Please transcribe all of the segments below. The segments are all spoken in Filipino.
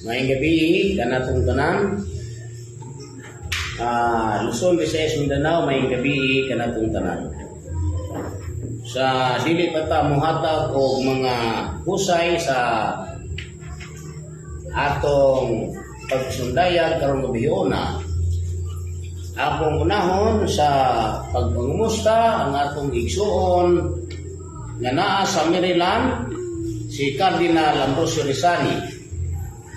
Ngayong gabi, kanatong tanan. Luzon, Visayas, Mindanao, ngayong gabi, kanatong tanan. Sa dili pa ta muhatag o mga husay sa atong pagsundayag karong gabiona. Akong unahon sa pagpangumusta ang atong igsuon nga naa sa Maryland, si Cardinal Ambrosio Rizani.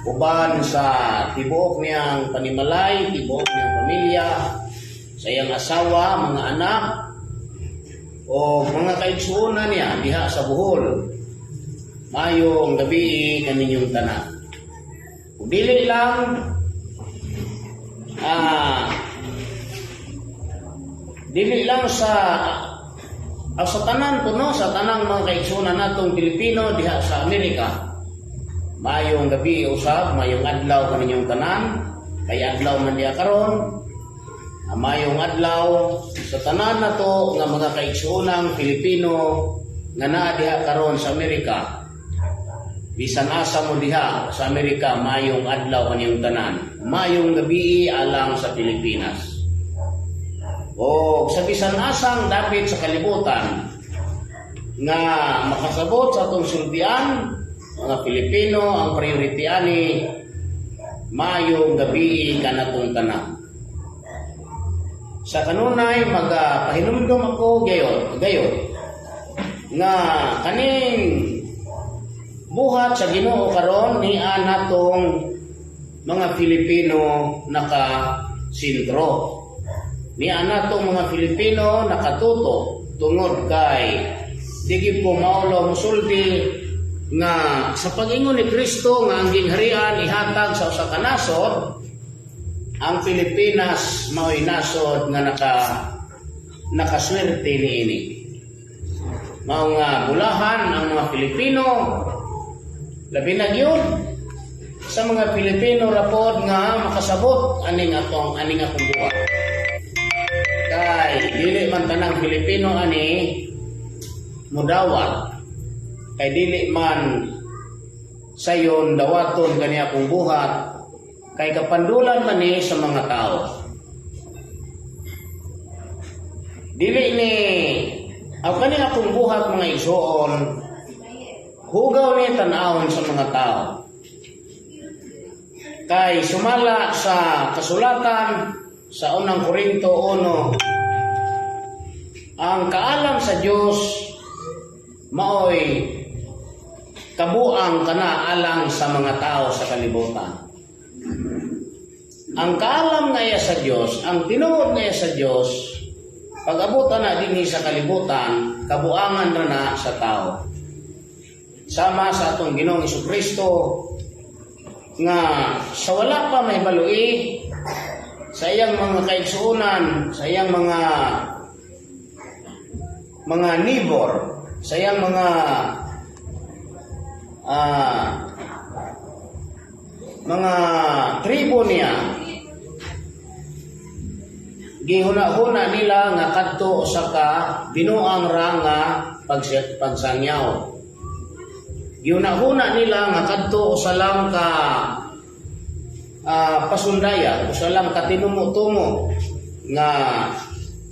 Uban sa tibuok niyang panimalay, tibuok niyang pamilya, sa iyang asawa, mga anak, o mga kaigsuonan niya diha sa Bohol. Mayong gabi kaninyong tanan. Dili lang sa tanan kuno sa tanang mga kaigsuonan natong Pilipino diha sa Amerika. Mayong gabi usab, mayong adlaw kaninyong tanan, kay adlaw man diha karon. Mayong adlaw sa tanan nato nga mga kaigsuonang Pilipino nga naa diha karon sa Amerika. Bisan asa mo diha sa Amerika, mayong adlaw kaninyong tanan. Mayong gabi alang sa Pilipinas. O sa bisan asang dapit sa kalibutan nga makasabot sa atong sultian, mga Pilipino ang priority ani, mayong gabi kanatong tanan. Sa kanunay magapahinumdum ako gayon nga kaning buhat sa Ginoo karon ni natong mga Pilipino nakasintro. Ni natong mga Pilipino nakatuto tungod kay digi po maulo musulti nga sa pag-ingon ni Kristo nga ang gingharian ihatag sa usa ka nasod, ang Pilipinas mao'y nasod nga nakaswerte niini. Mao nga bulahan ang mga Pilipino, labi na gyud sa mga Pilipino rapod nga makasabot aning akong buhat. Kay dili man tanang Pilipino ani mudawat. Kay dili man sayon dawaton kani akong buhat, kay kapandulan man ni sa mga tao. Dili ni kani akong buhat mga igsoon, hugaw ni tan-awon sa mga tao. Kay sumala sa kasulatan sa unang Korinto 1, ang kaalam sa Dios maoy kabuang kana alang sa mga tao sa kalibutan. Ang kaalam nga iya sa Dios, ang tinuod nga iya sa Dios, pag-abutan na dinhi sa kalibutan, kabuangan na sa tao. Sama sa atong Ginoong Jesucristo nga sa wala pa may balui sa iyang mga kaigsuonan, sa iyang mga neighbor, sa iyang mga tribo niya, gihuna-huna nila nga kadto sa ka binuang ra nga pagsangyaw. Gihuna-huna nila nga kadto sa lang ka pasundaya, sa lang katinumo-tumo nga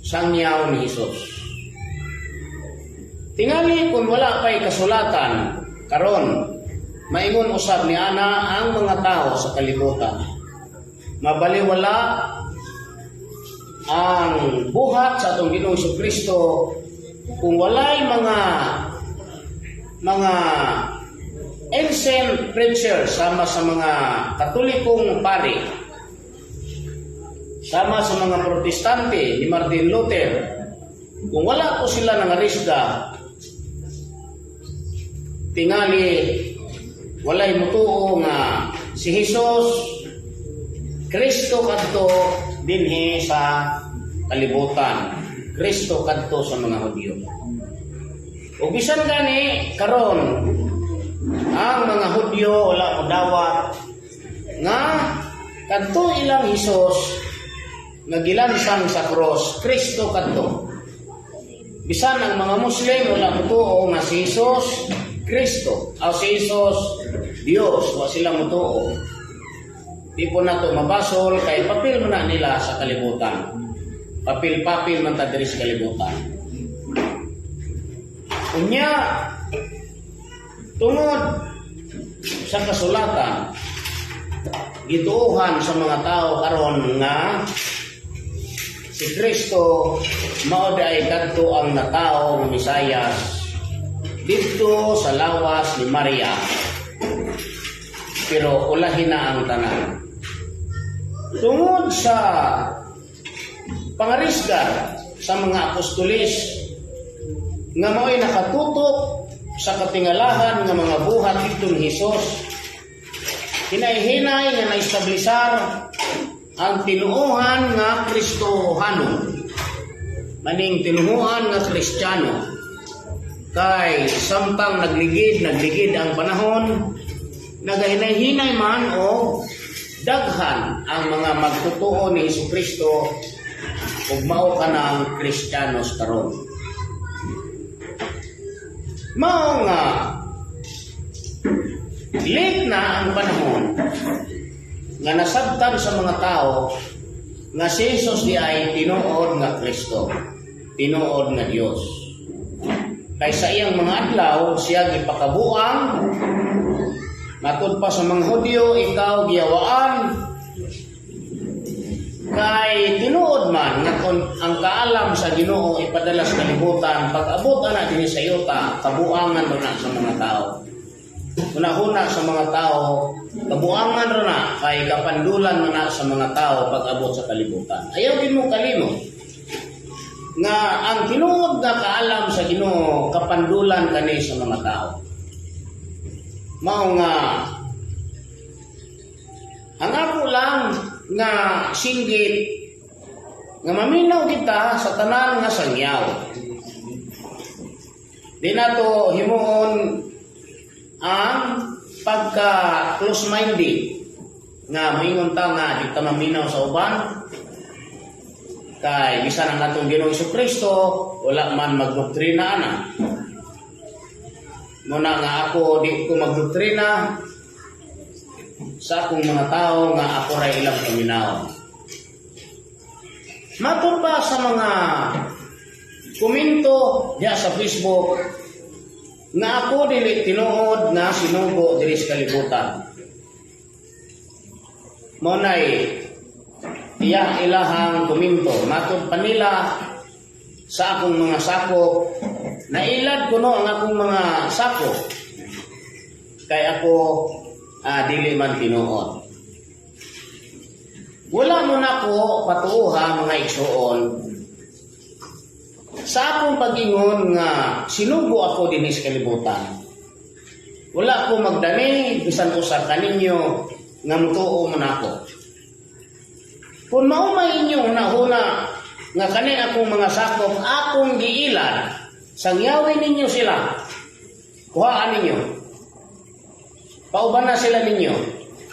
sangyaw ni Hesus. Tingali kung wala pa'y kasulatan karon, maingon usab ni ana ang mga tao sa kalibutan. Mabaliwala ang buhat sa atong Ginoong Jesucristo kung walay mga ancient preachers sama sa mga Katolikong pari, sama sa mga Protestante ni Martin Luther. Kung wala po sila nangarisda, tingali walay mutuo nga si Hesus Kristo kadto dinhi sa kalibutan, Kristo kadto sa mga Hudyo. O bisan gani karon ang mga Hudyo wala modawat nga kadto ilang Hesus nga gilansang sa cross, Kristo kadto. Bisan ang mga Muslim wala mutuo nga si Hesus Kristo, o si Jesus Dios, wa sila mutuo. Di po na to mabasol kay papel man na nila sa kalibutan. Papel-papel man ta diri sa kalibutan. Unya tungod sa kasulatan gituohan sa mga tao karon nga si Kristo mao ay kadto ang natao nga Mesiyas dito sa lawas ni Maria. Pero ulahin na ang tanan. Tungod sa pangarisgar sa mga apostolis nga mao'y nakatutok sa katingalahan ng mga buhat dito ni Hesus, hinay-hinay nga naistablisar ang tinuohan nga Kristohano, maning tinuohan nga Kristiyano. Kay samtang nagligid ang panahon, nagahinay-hinay man o daghan ang mga magtutuo ni Jesucristo ug mao ka ng Kristiyanos karon. Mao nga late na ang panahon nga nasabtan sa mga tao nga si Jesus di ay tinuod nga Kristo, tinuod nga Dios. Kay sa iyang mga adlaw siya gipakabuang matod pa sa mga Hudyo, ikaw giyawaan kay tinuod man nga ang kaalam sa Ginoo ipadala sa kalibutan pag-abot ana dinhi sa yuta kabuangan ra na sa mga tao. Una-una sa mga tao kabuangan ra na kay kapandulan na sa mga tao pag-abot sa kalibutan. Ayaw gid mo kalimot nga ang tinuod nga kaalam sa Ginoo kapandulan kani sa mga tao. Mao nga ang ako lang nga singgit nga maminaw kita sa tanan nga sangyaw. Di nato himuon ang pagka close-minded nga moingon ta nga di ta maminaw sa uban kay bisan ang atong Ginoong Jesucristo wala man magdoktrina ana. Muna nga ako di ko magdoktrina sa akong mga tao nga ako ray ilang paminaw. Matod pa sa mga komento diya sa Facebook nga ako dili tinuod na sinugo diri sa kalibutan. Monay iya ilahang komento matod pa nila sa akong mga sakop nailad ko no ang akong mga sakop kay ako dili man tinuod. Wala mo na ko patuha mga igsoon sa akong pag-ingon nga sinugo ako dinhi sa kalibutan. Wala ko magdani bisan usa kaninyo nga mutuo man ako. Kung maumay inyo una nga kani akong mga sakop akong giilan, sangyawin ninyo sila. Kuhaan ninyo. Pauban na sila ninyo.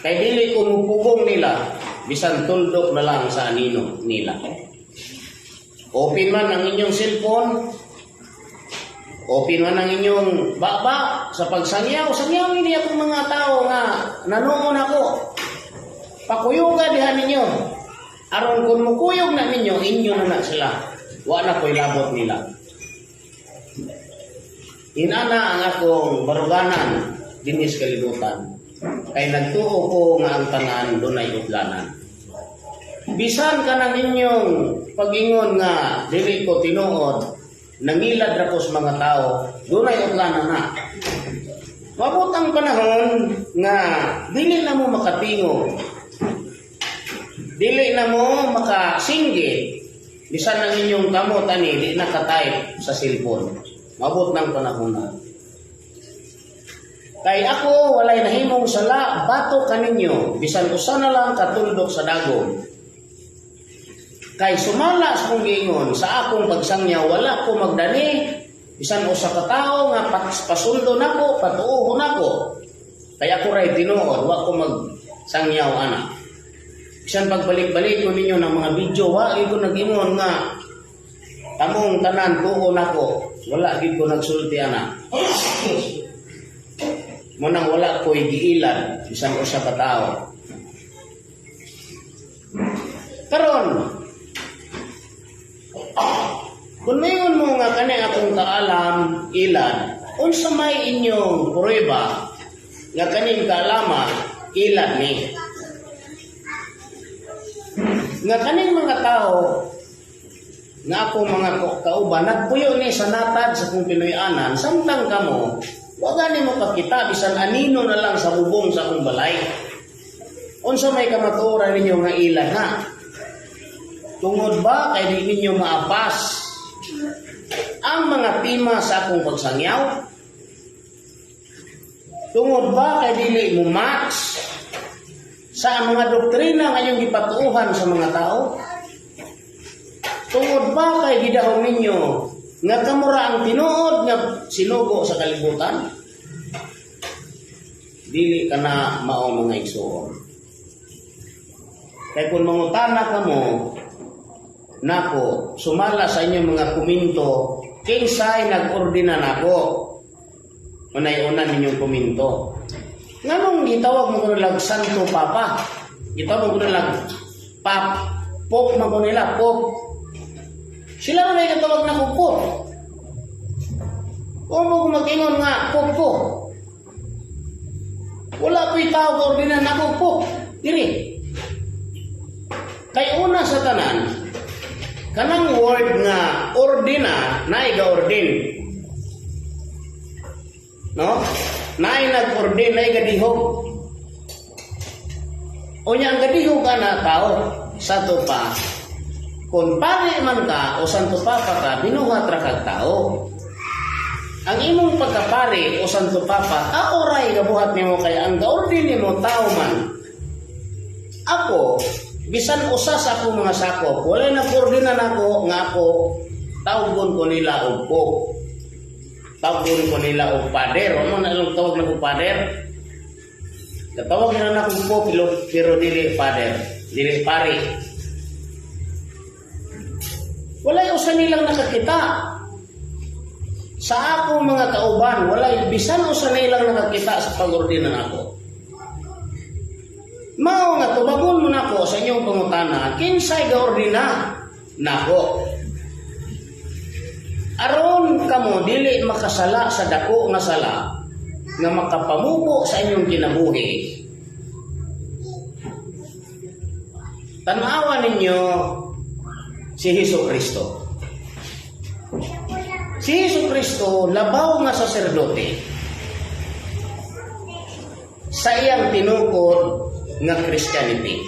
Kay dili ko mupugong nila, bisan tuldok na lang sa anino nila. Open man ang inyong cellphone, open man ang inyong baba sa pagsangyaw. Sangyawin niya akong mga tao nga nanoon ako. Pakuyuga diha ninyo. Aron kung mukuyog na ninyo, inyo na sila. Wala ko'y labot nila. Inana ang akong baruganan dinis kalibutan. Kay nagtuo ko nga ang tanan dunay utlanan. Bisan ka na ninyong pag-ingon nga dili ko tinuod, nangilad ra ko sa mga tao, dunay utlanan na. Mabot ang panahon nga dili na mo makatingog. Dili na mo makasinggit. Bisan ang inyong kamot ani di naka-type sa cellphone. Mabot ng panahon na. Kay ako walay nahimong sala bato kaninyo bisan usa na lang katuldok sa dagom. Kay sumala sa kong giingon sa akong pagsangyaw wala ko magdani bisan usa ka tawo nga pasundo nako patuohon nako. Kay ako ray tinuod wa ko magsangyaw ana. Bisan pagbalik-balik ko ninyo ng mga video wa ko nag-ingon nga tamong tanan tuo nako wala gid ko nagsulti ana. Munang wala ko'y giilan bisan usa ka tawo. Karon, kung mayon mo nga kani akong kaalam ilan, unsa may inyong prueba nga kaning kaalaman ilan ni? Nga kaning mga tao nga akong mga kauban nagpuyo ni sa natad sa kong Pinoyanan, samtang kamo wag gani mo kakita bisan anino na lang sa bubong sa akong balay. Unsa may kamatuoran ninyo nga ilan na? Tungod ba kay di ninyo maapas ang mga tima sa akong pagsangyaw? Tungod ba kay dili mo match sa mga doktrina nga inyong gipatuuhan sa mga tao? Tungod ba kay gidahom ninyo nga kamura ang tinuod nga sinugo sa kalibutan? Dili ka na mao mga igsoon. Kaya kung mangutana ka mo, nako, sumala sa inyong mga kuminto, kinsay nag-ordina nako. Unay-unan ninyong kuminto. Nganong gitawag mo ko nilang Santo Papa? Gitawag mo ko nilang Pope mo ko nila, Pope. Sila na may katawag na ko. Kung mo mag-ingon nga, Pope ko. Wala po'y tawag ka ordinan ako, Pope. Diri. Kay una sa tanan, kanang word nga ordina, na iga-ordin. No? Naay nag-ordin, naay gadihog. O niya ang gadihog ka na tao, Santo Pa. Kung pare man ka o Santo Papa ka, binuhat ra kag tao. Ang imong pagkapare o Santo Papa, aoray gabuhat nimo kay ang gaordin nimo tao man. Ako, bisan usa sa akong mga sakop, wala na koordinan ako nga ako tawgon ko nila og Pope. Tawgon ko nila og pader. Ano na lang tawag na ko pader? Katawag na akong Pope pero dili pader, dili pare. Walay usa nilang nakakita. Sa akong mga kauban, walay bisan usa nilang nakakita sa pag-ordinan ako. Mao nga tubagon mo nako sa inyong pangutana, kinsay gaordina nako? Aron kamo dili makasala sa dako nga sala nga makapamubo sa inyong kinabuhi. Tanawa ninyo si Hesukristo. Si Hesukristo labaw nga saserdote sa iyang tinukod nga Christianity.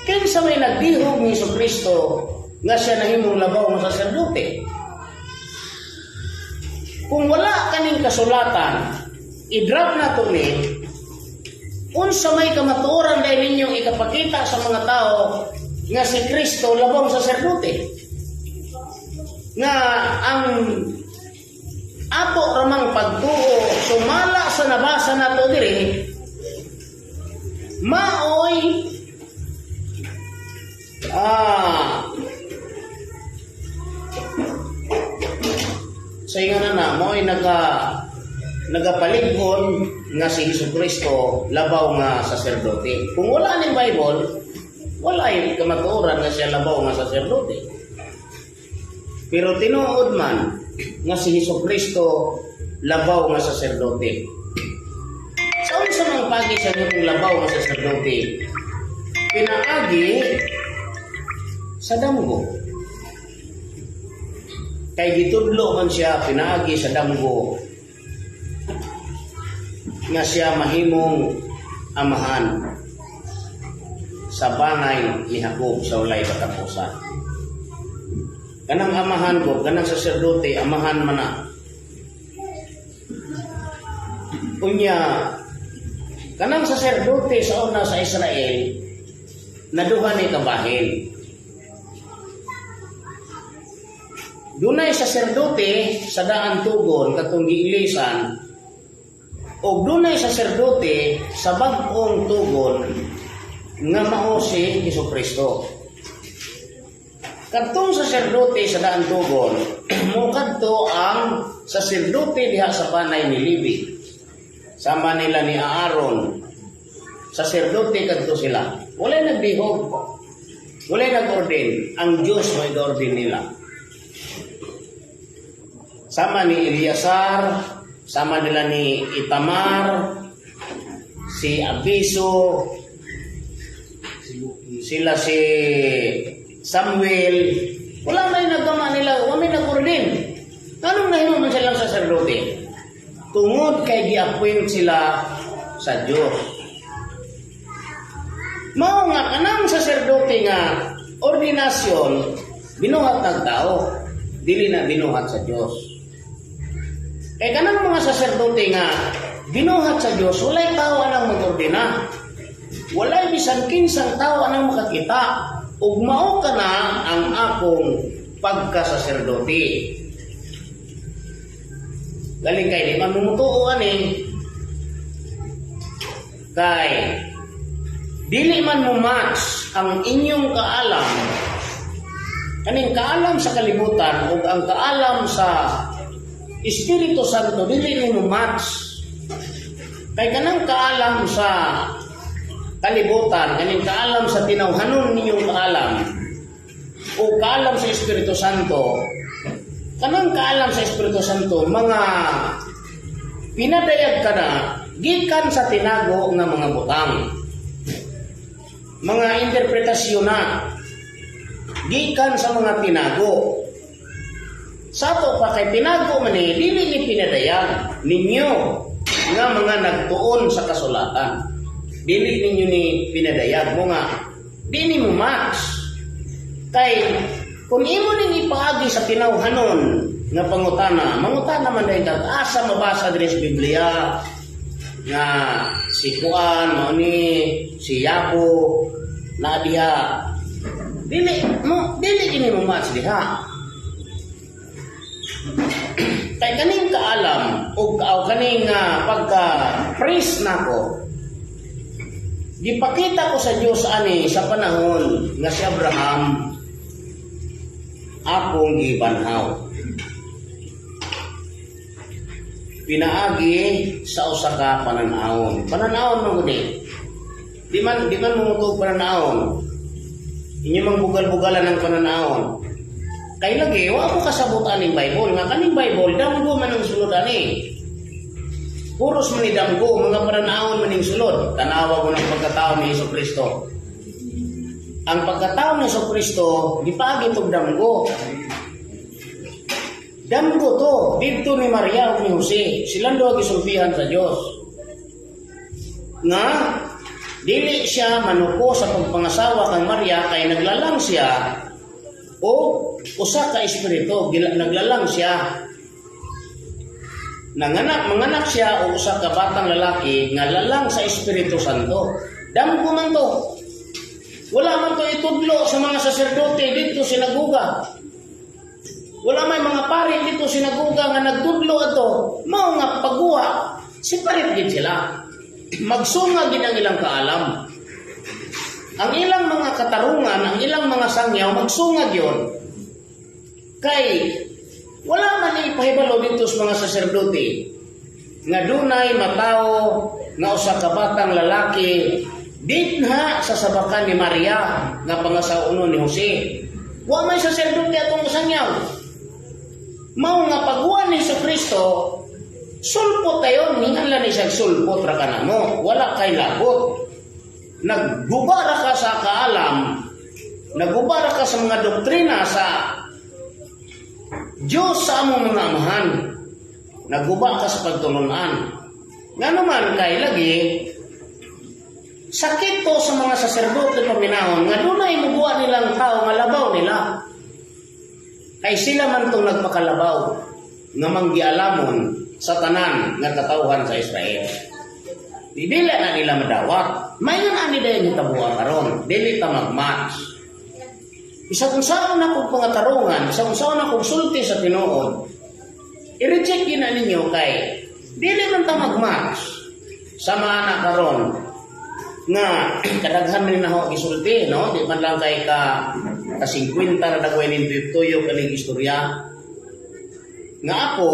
Kinsa may nagdihog ni Hesukristo nga siya nahimong labaw nga saserdote? Kung wala kaning kasulatan, i-drop na to ni unsa may kamatuoran dahil ninyong ikapakita sa mga tao nga si Kristo labang saserdote. Nga ang ato ramang pagtuo sumala sa nabasa nato diri maoy sa ingon na maoy nagapalig-on nga si Hesukristo labaw nga saserdote. Kung wala ning Bible, wala yung kamatuoran nga siya labaw nga saserdote. Pero tinuod man nga si Hesukristo labaw nga saserdote. Sa unsa man pagi sa nitong labaw nga saserdote? Pinaagi sa damgo. Kay gitudlo man siya pinaagi sa damgo nga siya mahimong amahan sa banay ni Jacob sa walay katapusan. Kanang amahan ko, kanang saserdote, amahan man na. Unya, kanang saserdote sa una sa Israel, naduha ni kabahin. Dunay saserdote sa daan tugon katong giilisan, o dunay saserdote sa bag-ong tugon nga mao si Hesukristo. Kadtong saserdote sa daan tugon, mukadto ang saserdote diha sa panay ni Levi. Sama nila ni Aaron. Saserdote kadto sila. Walay nagbihog. Walay nag-ordain. Ang Diyos may ordain nila. Sama ni Eleazar, sama nila ni Itamar, si Abiso, sila si Samuel. Wala may nagama nila, wala may nag-ordain. Anong nahinom man silang saserdote? Tungod kay gi-appoint sila sa Diyos. Mao nga kanang saserdote nga ordinasyon binuhat ng tao, dili na binuhat sa Diyos. Kay kanang mga saserdote nga binuhat sa Diyos, walay tao anang mag-ordina. Walay bisan kinsang tao anang makakita. Ug mao kana ang akong pagkasaserdote. Galing kay di man mumutuo ani. Kay dili man mo match ang inyong kaalam, kaning kaalam sa kalibutan ug ang kaalam sa Espiritu Santo, dili ni mo match. Kay kanang kaalam sa kalibutan, kaning kaalam sa tinawhanon ninyong kaalam o kaalam sa Espiritu Santo, kanang kaalam sa Espiritu Santo, mga pinadayag ka na gikan sa tinago nga mga butang, mga interpretasyon na gikan sa mga tinago. Sa to pa kay tinago man dili ni pinadayag ninyo nga mga nagtuon sa kasulatan. Dili ninyo ni pinadayag mo nga dili mo match. Kay kung imo ning ipaagi sa tinawhanon nga pangutana, mangutana man dahil asa mabasa diri sa Biblia nga si Kuan, mao ni si Yapo na diha. Dili kini mo match diha. Kay kaning kaalam o kaning pagka-priest nako, gipakita ko sa Dios ani sa panahon nga si Abraham akong gibanhaw. Pinaagi sa usa ka pananawon. Pananawon man gud di man mumutog pananawon. Inyo mang bugal-bugalan ng pananawon. Kay lagi wa ko kasabot aning Bible nga kaning Bible damgo man ang sulod ani. Puros man ni damgo mga pananawon man ning sulod. Tanawa mo ng pagkatao ni Jesucristo. Ang pagkatao ni Jesucristo gipaagi tog damgo. Damgo to didto ni Maria ug ni Jose. Silang duha gisultihan sa Dios. Nga dili siya manuko sa pagpangasawa kang Maria kay naglalang siya o usa ka espiritu, naglalang siya. Manganak siya o usa ka batang lalaki nga lalang sa Espiritu Santo. Damgo man to. Wala man to itudlo sa mga saserdote dito sinaguga. Wala may mga pari dito sinaguga nga nagtudlo ato. Mao nga pagguha, separate gid sila. Magsunga gid ang ilang kaalam. Ang ilang mga katarungan, ang ilang mga sangyaw, magsungag yun. Kay, wala man ipahibalo dito sa mga saserdote nga dunay matao nga usa ka batang lalaki dinha sa sabakan ni Maria nga pangasaunon ni Jose. Wa may saserdote atong sangyaw. Mao nga paghuan ni Jesucristo, sulpot tayo, ninganlan ni siya sulpot ra kanamo, wala kay labot. Nagbubara ka sa kaalam, nagbubara ka sa mga doktrina sa Diyos sa among mga amahan, nagguba ka sa pagtulunan. Nga naman kay lagi, sakit to sa mga saserdote paminahon, nga dunay mubuha nilang tao nga labaw nila. Kay sila man itong nagpakalabaw, nga manggialamon sa tanan nga katawhan sa Israel. Dili na nila madawat. Mayon ani dayon hitabuan karon, dili ta magmatch. Isa kung saan akong pangatarungan, isa kung saan akong sulti sa tinuod, i-reject yun na ninyo kay dili man ta magmatch. Sama na karon nga kadaghan rin na ako isulti, no? Di man lang kay ka 50 na dagway nin tuyo kaning istorya. Nga ako,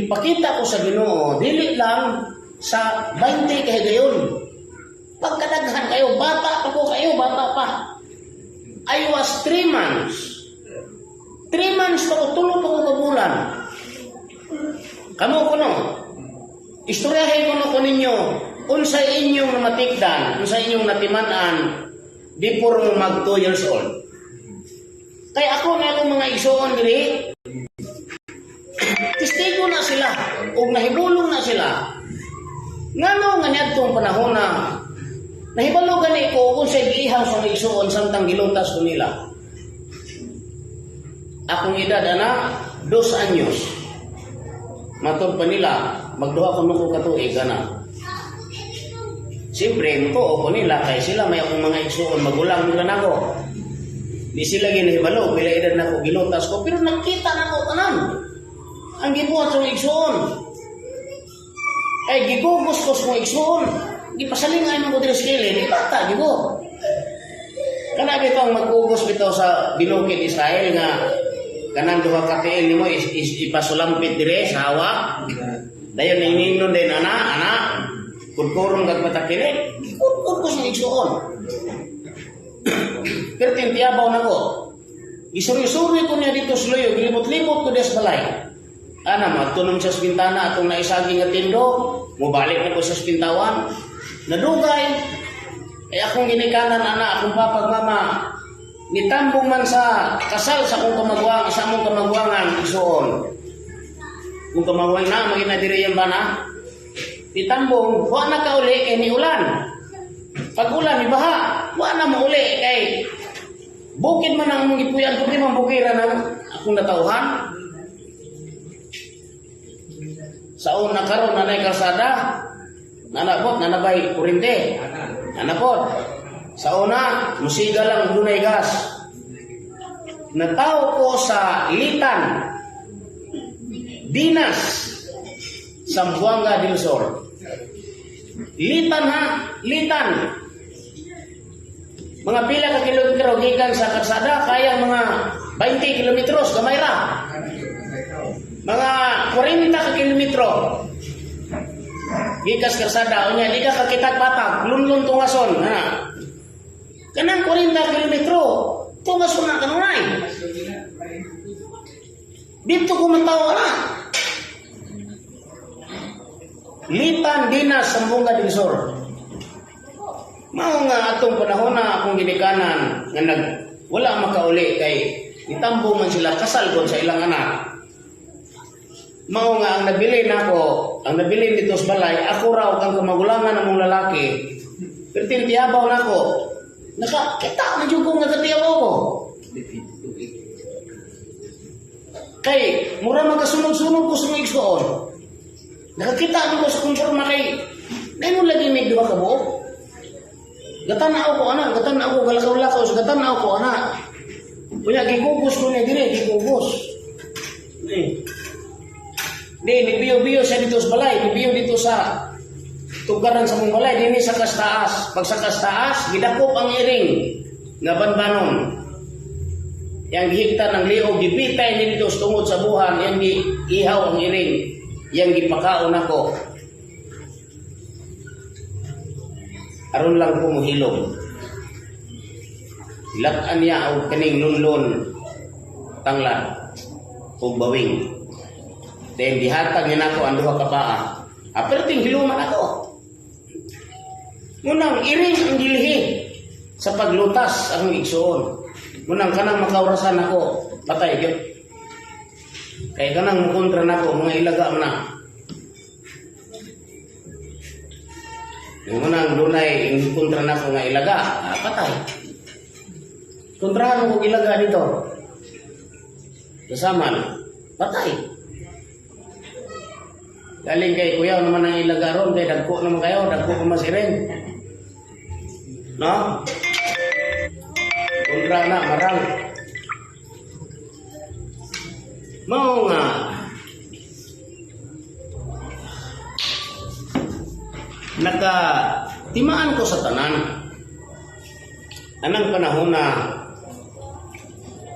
ipakita ko sa Ginoo, dili lang sa 20 kahigayon. Pagkadaghan kayo, bata pa ko kayo, bata pa. I was 3 months. 3 months pa ko, tulog pa ko kabulan. Kamu ko no, istoryahin ko no ko ninyo, unsay inyong namatikdan, unsay inyong natimanan, before mo mag 2 years old. Kaya ako na akong mga igsoon diri, testigo na sila, o nahibulong na sila. Ngano nga niadtong panahon na nahibalo gani ko kung sa giihaw sa igsoon samtang gilutas ko nila. Akong edad ana 2 anyos. Matod pa nila, magduha ko nung katuig ana. Siyempre, mutuo ko nila kay sila may akong mga igsoon magulang nila nako. Di sila ginahibalo, pila edad na ko gilutas ko, pero nakita na ko tanan. Ang gibuhat sa igsoon. Ay gigugos ko sa igsoon. Gipasalingan mo ko diri sa kilid, di bata gibo. Kana bitaw magugos bitaw sa binukid Israel nga kanang duha ka tiil nimo ipasulampit dire sa hawak. Dayon ningon din ana, kurkurong kag matakili. Kurkur ko sa igsoon. Pero tintiyabaw na ko. Isuri-suri ko niya dito sa loyo, gilibot-libot ko des balay. Ana, magtunom sa bintana atong naisaging nga tindo, mubalik na ko sa pintawan. Nadugay, ay akong ginikanan ana, akong papag mama, nitambong man sa kasal sa akong kamagwang, sa among kamagwangan, isuon. Kung kamagwang na, maginadiri yung bana, nitambong, huwag na ka uli, ni ulan. Pag ulan, ibaha, huwag na mauli, kay bukid man ang mong ipuyan, kung di man bukiran ang akong natauhan. Sa una karon nanay kalsada, nanapot, nanabay kurinte. Nanapot. Sa una, musiga lang dunay gas. Nataw ko sa Litan, Dinas, Zamboanga del Sur. Litan ha, Litan. Mga pila ka kilometro gikan sa kalsada, kaya mga 20 kilometros gamay ra. Mga 40 ka kilometro. Gikas kalsada, unya di ka kakitag patag, lunlun tungason, ha. Kanang 40 kilometro, tungason na kanunay. Dito ko matawa na. Litan, Dinas, Zamboanga del Sur. Mao nga atong panahon na akong ginikanan nga wala makauli kay itambo man sila kasal kon sa ilang anak. Mao nga ang nabili nako, ang nabili dito sa balay, ako raw kang kamagulangan ng mong lalaki. Pero tintiyabaw nako. Nakakita man jud ko nga katiyabaw ko. Kay mura magkasunod-sunod ko sa mga igsoon. Nakakita ako sa konforma kay ngayon lagi may duha ka buok. Gatanaw ko anak, gatanaw ko galakaw-lakaw, gatanaw ko anak. Kunya gigugos ko niya dire, gigugos. Nibiyo-biyo siya dito sa balay, nibiyo dito sa tugaran sa mong balay, dini sa kastaas. Pag sa kastaas, gidakop ang iring nga banbanon. Yang gihigta ng liog, gibitay niya dito tungod sa buhan, yang ihaw ang iring, yang gipakaon ako. Aron lang ko muhilom. Hilat-an niya o kaning lunlun tanglad o bawing. Then dihatag niya nako ang duha ka paa. Pero tinghiluman ako. Munang iring ang gilhi sa paglutas ang igsoon. Munang kanang makaurasan ako, patay gyud. Kay kanang mukontra nako mga ilaga na. Yung unang dunay, yung kontra na ko nga ilaga, patay. Kontrahan ko ilaga dito. Kasaman, patay. Galing kay kuya naman ang ilaga ron, kay dagko naman kayo, dagko ko masirin. No? Kontra na, marang. Mau nga, nakatimaan ko sa tanan. Anang panahon na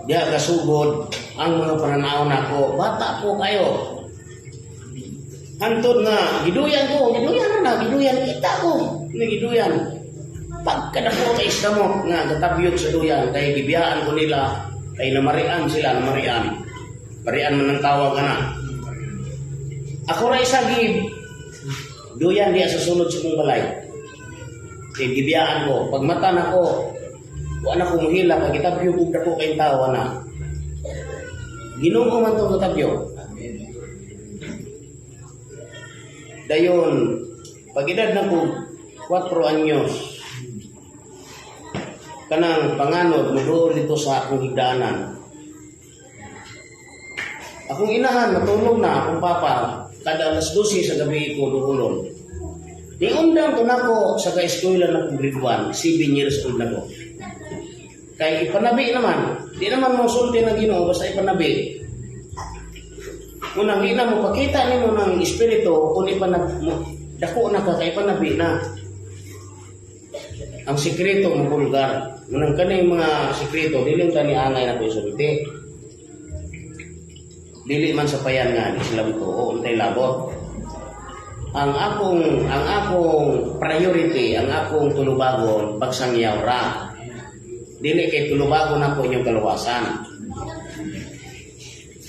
diha kasugod ang mga pananaw nako, bata po kayo. Hantod nga giduyan ko, giduyan kita ko, giduyan. pagkadako kay isdamot nga gatabyog sa duyan kay gibiyaan ko nila kay namarian sila, namarian man ng tawag ka na. Ako ra isa gib duyan diya sa sulod sa mong balay kay gibiyaan ko pag mata na ko wala ko muhila kay gitabyog ug dako kay tawa na Ginoo man itong katabyo. Dayon, pag edad na ko 4 anyos, kanang panganod, magdoon dito sa akong higdaanan. Akong inahan, natulog na akong papa, kada alas 12 sa gabi ko duulon. Niundang ko na ko sa ka-eskwela na kong grade 1, 7 years old na ko. Kaya ipanabi naman, di naman mo sulti na Ginoo, basta ipanabi. Unang ina mo, pakita ni mo ng espiritu, kung dako na ka, kaya ipanabi na. Ang sikreto mo bulgar. Unang kaning mga sikreto, dili ka ni angay na ko isulti. Dili man sa payan nga, di sila ito, o untay labot. Ang akong priority, ang akong tulubagon, pagsangyaw ra. Dili kay tulubagon ako inyong kaluwasan.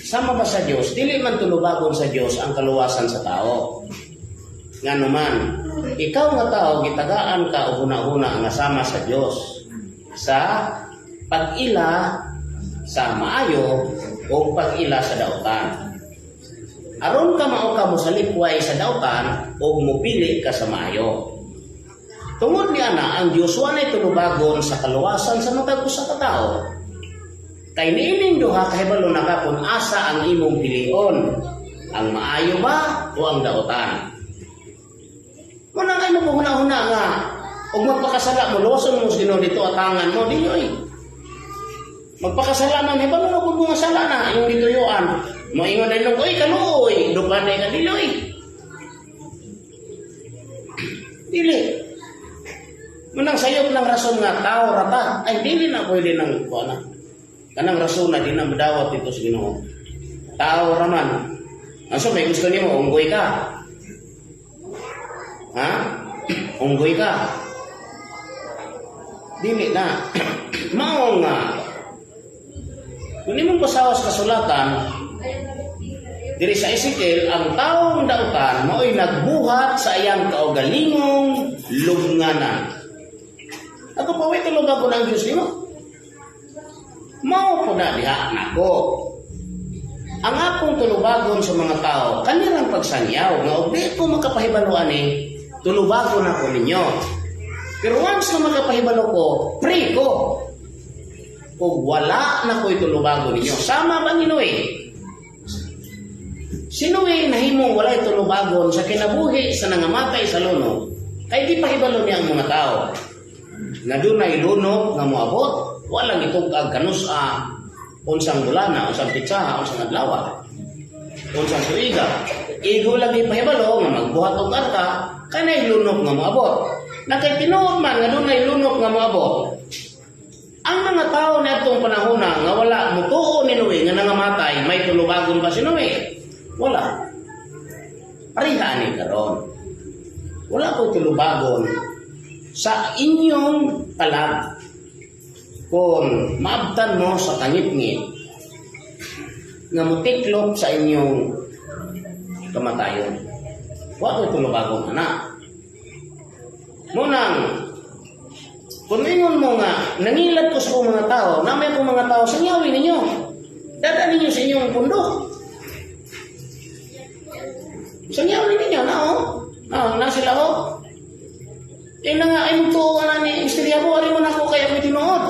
Sama ba sa Diyos? Dili man tulubagon sa Diyos ang kaluwasan sa tao. Nga naman, ikaw nga tao, gitagaan ka o huna-huna nga sama sa Diyos. Sa pag-ila sa maayo o pag-ila sa dautan. Aron ka mao ka mo sa likway sa dautan o mupili ka sa maayo. Tungod ni ana, ang Diyos walay tulubagon sa kaluwasan sa matag usa ka tawo. Kay niining duha kahibalo na ka kung asa ang imong pilion, ang maayo ba o ang dautan. Muna kayo mo huna-huna nga, ug magpakasala mo, luwason mo sa Ginoo dito atangan mo, diyoy. Magpakasala man, hibalo na kung mga sala na, yung dituyuan. Moingon na nung, oy, kaluoy, dupanay ka, diloy. Dili. Munang sayop ng rason nga, tao rata, ay dili na pwede ng kuana. Kanang rason na, di na madawat ito sa Ginoo. Tao raman. Aso, may gusto niyo mo, unggoy ka. Ha? Unggoy ka. Dili na. Mao nga. Kung imong basawas kasulatan, diri sa Ezekiel, ang taong dautan mao'y nagbuhat sa iyang kaugalingong lubnganan. Ako pa, wait, tulog ako ng Diyos nimo. Mao po na diha nako. Ang akong tulubagon sa mga tao, kanilang pagsangyaw, nga og di ko makapahibaluan tulubagon ako ninyo. Pero once na makapahibalo ko, free ko. O wala na ko'y tulubagon ninyo. Sama ba ni Noe? Si Noe nahimong walay tulubagon sa kinabuhi sa nangamatay sa luno, kay di pahibalo niya ang mga tao. Nga doon ay luno nga moabot, walang itugag kanusa, unsang bulana, unsang pitsaha, unsang adlawa, unsang tuiga. Igo lagi pahibalo nga magbuhat og arka, kanay lunok nga moabot. Nakay tinuod man nga doon ay lunok nga moabot. Ang mga tao na itong panahon nga wala mutuo ni Noe nga nangamatay, may tulubagon ba si Noe? Wala. Parihaan ni karon. Wala ko tulubagon sa inyong talag. Kung maabtan mo sa tangit-ngit nga mutiklop sa inyong kamatayon. Wala ko tulubagon anak. Munang kung ingon mo nga, nangilat ko sa mga tao, namay ko mga tao, sanyawin ninyo. Dadaan ninyo sa inyong pundo. Sanyawin ninyo, na o. Na sila o. Kaya na nga, ay magtuuan na ni istorya ko, ari mo na ako kaya ako'y tinuod.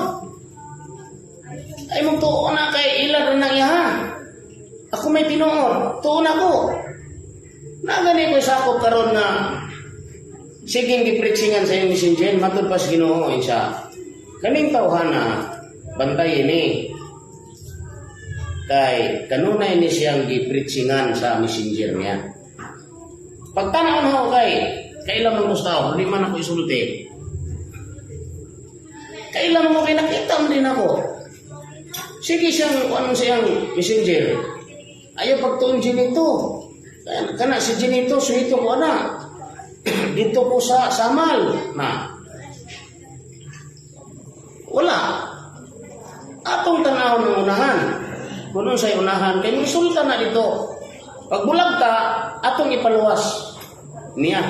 Ay magtuuan na kay ilan na iha. Ako may tinuod, tuon ako. Nagani ko isakop karon na siging gipritsingan sa iyong messenger, matod pa sa Ginoo isa. Kaning tawhana, bantay ini. Kay kanunay ni siyang gipritsingan sa messenger niya. Pagtanaw na ako kailan mo gusto, hindi man ako isulti. Kailan mo kay nakita mo din ako. Sige siyang, ano siyang messenger. Ayaw pagtuon Ginito. Kana si Ginito, suhito ko na. Dito po sa Samal na Wala. Atong tanaw ng unahan. Kung sa'y unahan, kay resulta na dito. Pag bulag ka, atong ipaluwas niya.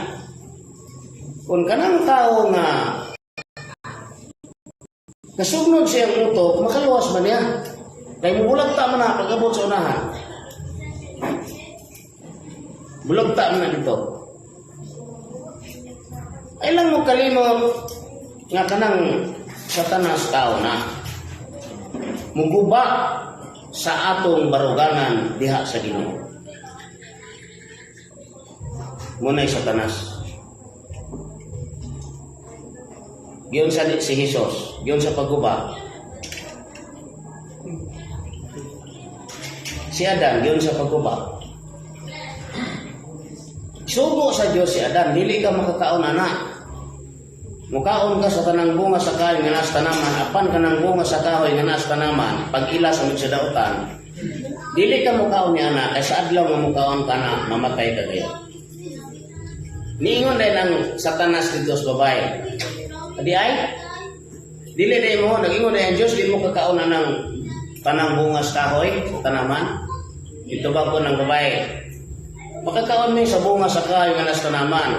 Kung kanang tao nga kasugnod siyang utok, makaluwas ba niya? Kaya mo bulag ta man na pag-abot sa unahan. Bulag ta man na dito. Ay lang mo kalimot nga kanang Satanas tao na muguba sa atong baruganan diha sa Ginoo. Muna'y Satanas. Giyon sa si Jesus, giyon sa pagguba. Si Adan, giyon sa pagguba. Sugo sa Dios si Adan, dili ka makakaon anak. Mukaon ka sa tanang bunga sa kahoy nga nas tanaman, apan kanang bunga sa kahoy nga nas tanaman, pag ilas ang sa dautan. Dili ka mukaon ni anak, kay sa adlaw nga mukaon ka na, mamatay ka kayo. Niingon din ang Satanas dito sa babae. Adi ay, dili day mo, nag-ingon day ang Diyos, di mo kakaon na ng tanang bunga sa kahoy, tanaman. Ito ba po ng babae? Makakaon mo sa bunga sa kahoy nga nas tanaman.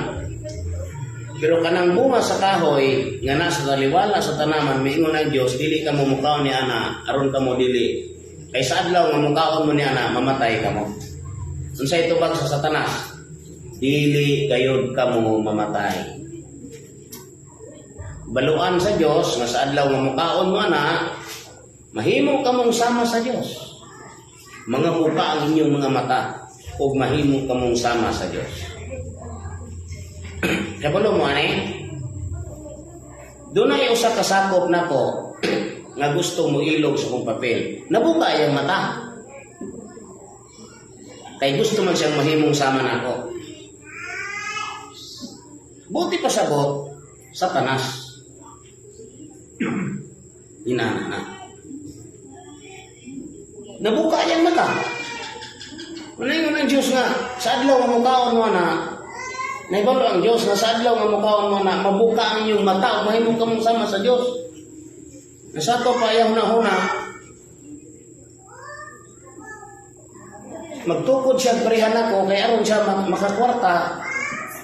Pero kanang bunga sa kahoy nga nasa taliwala sa tanaman, miingon ang Diyos, dili ka mo mukaon ni ana, aron ka mo dili. Kay sa adlaw nga mukaon mo ni ana, mamatay ka mo. Unsay ito ba sa Satanas? Dili kayod ka mo mamatay. Baluan sa Diyos, nga sa adlaw nga mukaon mo ana, mahimo ka mong sama sa Diyos. Mga muka ang inyong mga mata, o mahimo ka mong sama sa Diyos. Kabalo mo ani? Doon ay usa ka sakop na po nga gusto mo ilog sa kong papel. Nabuka yung mata. Kay gusto man siyang mahimong sama na ako. Buti pa sagot, Satanas. Inana na. Nabuka yung mata. Ano yung ng Diyos nga, sa adlaw nga mukaon mo na, naibalo ang Diyos na sa adlaw nga mukaon mo na, mabuka ang iyong mata, mahimong ka mong sama sa Diyos. Nasa to pa ayaw na huna, magtukod siya parehan ako, kaya aron siya makakwarta,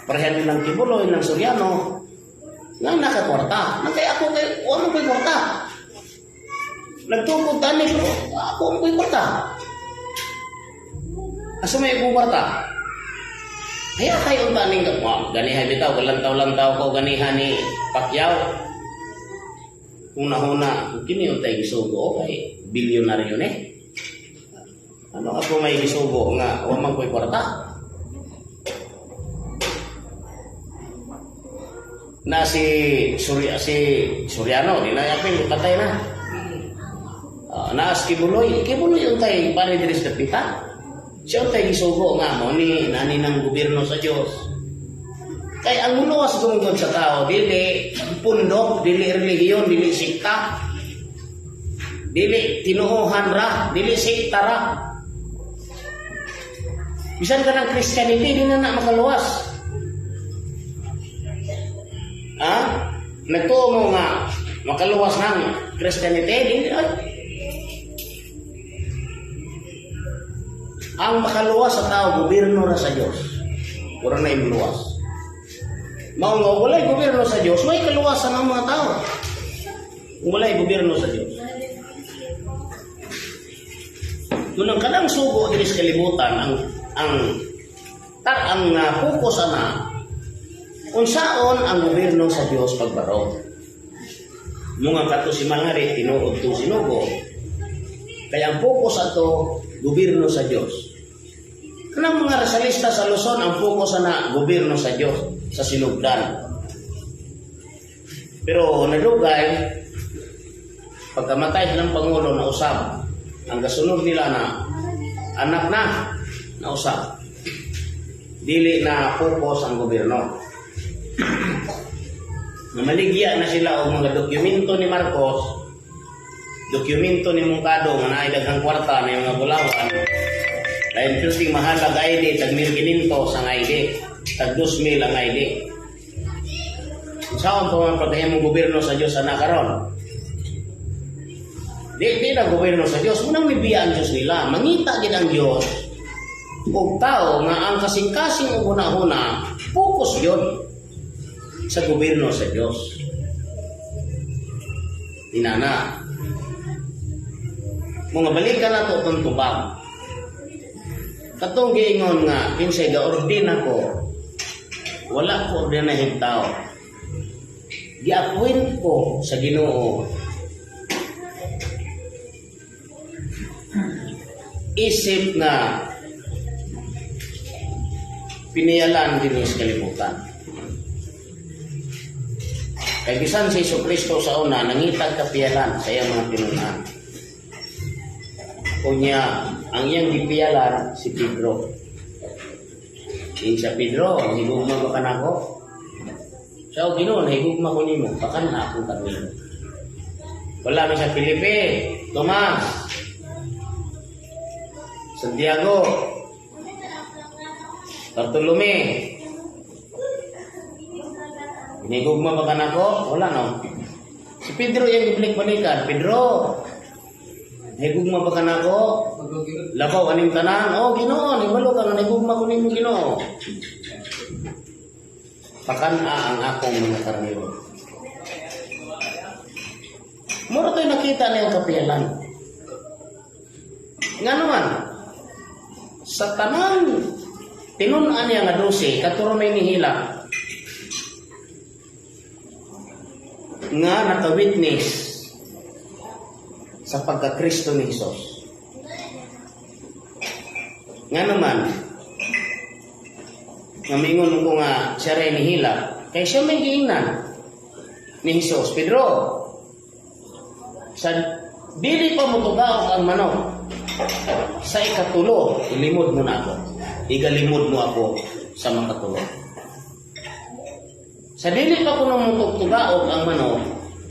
parehan nilang Kibuloy, ng Soriano, nga nakakwarta. Nang kaya ako, ano ko'y kwarta? Nagtukod tani, pero ako ang ko'y kwarta. Asa may akong kwarta? Kaya tayo ang taning ganihan bitaw, kalantaw-lantaw ko, ganihan ni Pacquiao. Una-una, kini yung tayo gisugo, okay, bilyonaryo ni. Ano ako may gisugo nga, wamang ko'y kwarta? Na si Soriano, di na yapin, patay na. Na si Kibuloy yung tayo, panidiris na pita. Siya tayo gisugo nga mo ni nani ng gobyerno sa Diyos. Kaya ang muluwas tungkol sa tao, dili pundok, dili religiyon, dili sikta, dili tinuuhan ra, dili sikta ra. Bisan ka ng Christianity, di na makaluwas. Nagtuo mo nga makaluwas ng Christianity, dili ay. Ang makaluwas sa tao, gobyerno na sa Diyos. Kurang na yung luwas. Maong nga, wala'y gobyerno sa Diyos, may kaluwasan ng mga tao. Kung wala'y gobyerno sa Diyos. Doon ang kanang sugo, dinis kalibutan, ang focus na, kung saan ang gobyerno sa Diyos pagbaro. Mga kato si Mangari, tinuod to sinugo. Kaya ang focus ato, gobyerno sa Diyos. Kanang mga rasalista sa Luzon, ang focus na gobyerno sa Diyos, sa sinugdan. Pero nadugay, pagkamatay ng Pangulo na usab, ang kasunod nila na anak na usab. Dili na focus ang gobyerno. Namaligya na sila o mga dokumento ni Marcos, dokumento ni Mungkado nga naidaghang kwarta na yung mga bulawan. Lain pilsing mahalag ID, tag 1,500 ang ID, tag 2,000 ang ID. Saan po ang pagkahimong gobyerno sa Diyos na karon? Di na gobyerno sa Dios, munang nibiya ang Dios nila. Mangita gid ang Dios og tao nga ang kasing-kasing og una-una focus yun sa gobyerno sa Dios. Inana. Mga balikan na ito itong tubag. Katong giingon nga, kinsay ga-ordina ko, wala ko ordinahin tao. Gi-appoint ko sa Ginoo. Isip nga piniyalan din sa kalibutan. Kay bisan si Jesucristo sa una, nangitag kapiyalan sa iyang mga pinunan. Kunya, ang iyang gipiyalan si Pedro. Sa Pedro, higugma ba ka na ako? Sa Ginoo, higugma ko nimo, baka na akong kanino. Wala mi sa Felipe, Tomas, Santiago, Bartolome. Hinigugma ba ka na ako? Wala no. Si Pedro yung ibalik-balikan. Pedro, higugma ba ka na ako? Labaw, aning tanan? Oh, Ginoo, nibalo ka na higugma ko nimo Ginoo. Pakana ang akong mga karnero. Mura to'y nakita na yung kapiyalan. Nga naman, sa tanang tinunan niya nga 12, katuro may nihila nga naka-witness sa pagka-Kristo ni Jesus. Nga naman, ngamingon ko nga siya rin nihila, kaya siya may giingnan ni Jesus. Pedro, sa dili pa mo tugaw ang manok, sa ikatulo, ilimod mo na ako. Igalimod mo ako sa makatulo. Sa dili pa ko nang mutugtugaog ang manok,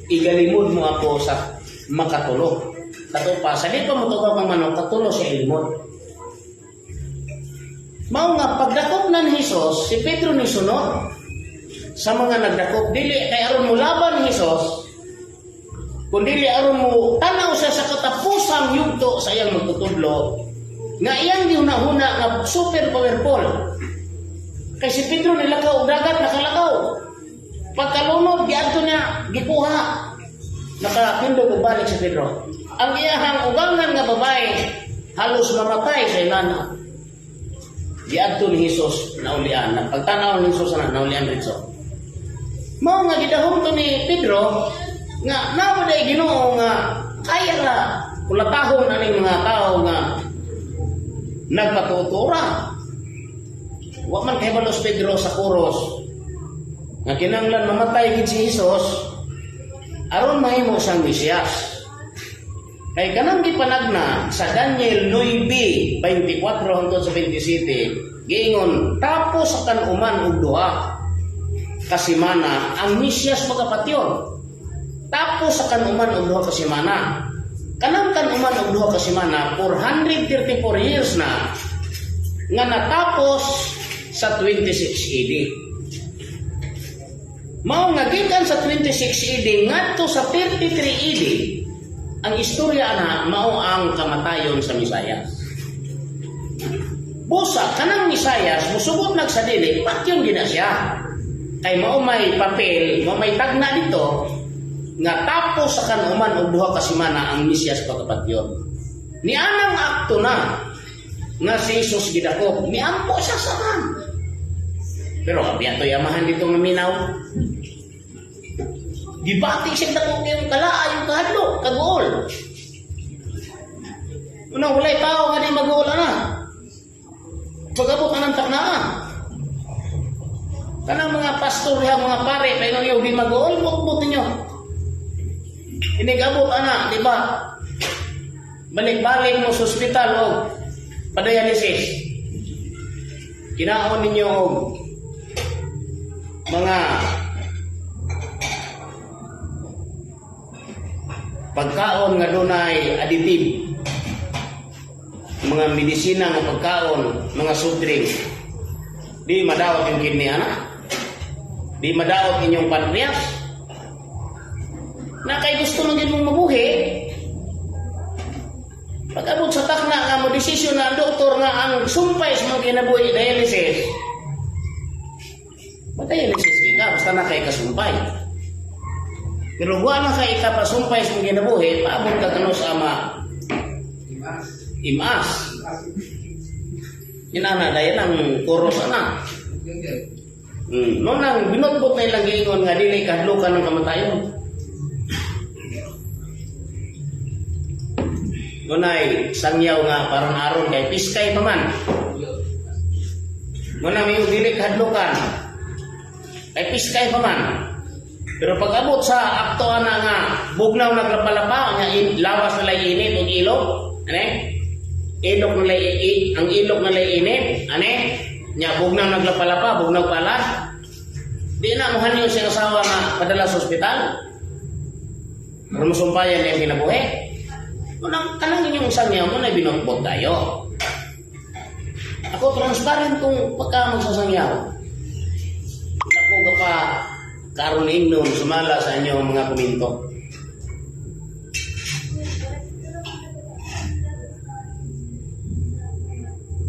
igalimod mo ako sa makatulo. Kato pa, sa dili pa mutugtugaog ang manok, katulo sa ilimod. Mao nga, pagdakop na ni Jesus, si Pedro ni sunod sa mga nagdakop. Dili, kay aron mo laban ni Jesus, kung dili aron mo tanaw siya sa katapusang yugto sa iyang magtutudlo, nga iyang gihuna-huna nga super powerful. Kay si Pedro nilakaw og dagat, nakalakaw. Pagkalunod, giadto niya, gikuha. Nakapindog og balik si Pedro. Ang iyahang ugangan nga babae, halos mamatay sa inana. Giadto ni Jesus naulian. Pagtanaw ni Jesus na naulian rin so. Mao nga gidahom to ni Pedro, nga nawaday Ginoo nga kaya ra kulatahon aning mga tao nga nagpatutura. Wa man kay balos Pedro sa kuros nga kinanglan mamatay gid si Jesus aron mahimo siyang Mesiyas. Kay kanang gipanagna sa Daniel 9:24 hangtod sa 27, giingon tapos akan uman og duha ka semana ang Mesiyas magapatyon. Tapos akan uman og duha ka semana. Kanang kan uman og duha ka semana 434 years na nga natapos sa 26 AD. Mao nga gikan sa 26 AD ngadto sa 33 AD ang istorya na mao ang kamatayon sa Mesiyas. Busa kanang Mesiyas musubot nagsadili patyon gina siya. Kay mao may papel, mao may tagna dito nga tapos akan uman og duha ka semana ang Mesiyas pagkapatyon. Ni anang akto na nga si Jesus gidakop, ni ampo siya saman. Pero abiyato yamahan dito nga minaw. Gibati siya dakop yung kalaa, yung kahadlo, kagool. Unang walay tao nga di mag-uol na. Pag-abot na ng taknaan. Kanang mga pastor, mga pare, kaya yung di mag-uol, bukbutin nyo. Inigabot ana, di ba? Balik-balik mo sa ospital o padialysis. Kinaon ninyo og mga pagkaon nga dunay additive. Mga medisina nga pagkaon, mga soft drink. Di madawat yung kidney ana. Di madawat inyong pancreas. Na kay gusto lang din mong mabuhi, Pag-abot sa takna nga mo desisyon na ang doktor nga ang sumpay sa mga kinabuhi dialysis. Dialysis ka, basta na kay kasumpay. Pero wala kay ikapasumpay sa mga kinabuhi, paabot ka kano sa ama imas. Inana dahil ang kuros ana. Noon ang binutbot na ilang giingon nga dili kahadlukan ng kamatayon. Ngunay sangyaw nga parang aron kay piskay pa man. Ngunay may dili kahadlukan kay piskay pa man. Pero pag abot sa akto ana nga bugnaw naglapalapa nga lawas na lay init og ilog, ane? Ilog na lay ang ilog na lay init, ane? Nya bugnaw naglapalapa, bugnaw palas. Di na mo hanyo sing asawa nga padala sa ospital. Rumusumpayan niya kinabuhi. Unang kanang inyong sangyaw mo na binutbot tayo. Ako transparent kung pagka magsasangyaw. Ako ka pa karon ingnon sumala sa inyong mga komento.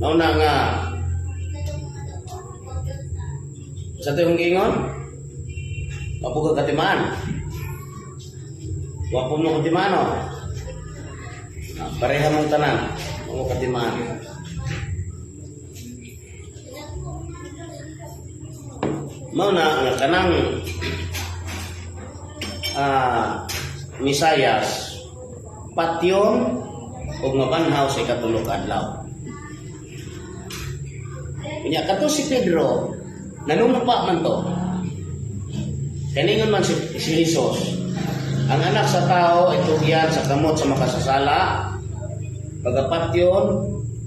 Nauna nga sa tuyong giingon, wapo ka katimaan. Wapo mo katimaan o. Pareha mong tanan, wapo katimaan. Mauna nga kanang misayas patyon o mabanhaw sa ikatulog adlaw. Kanya kato si Pedro nanunapa man to. Kaningon man si Jesus, ang anak sa tao ay tugyan sa kamot sa makasasala, pagapatyon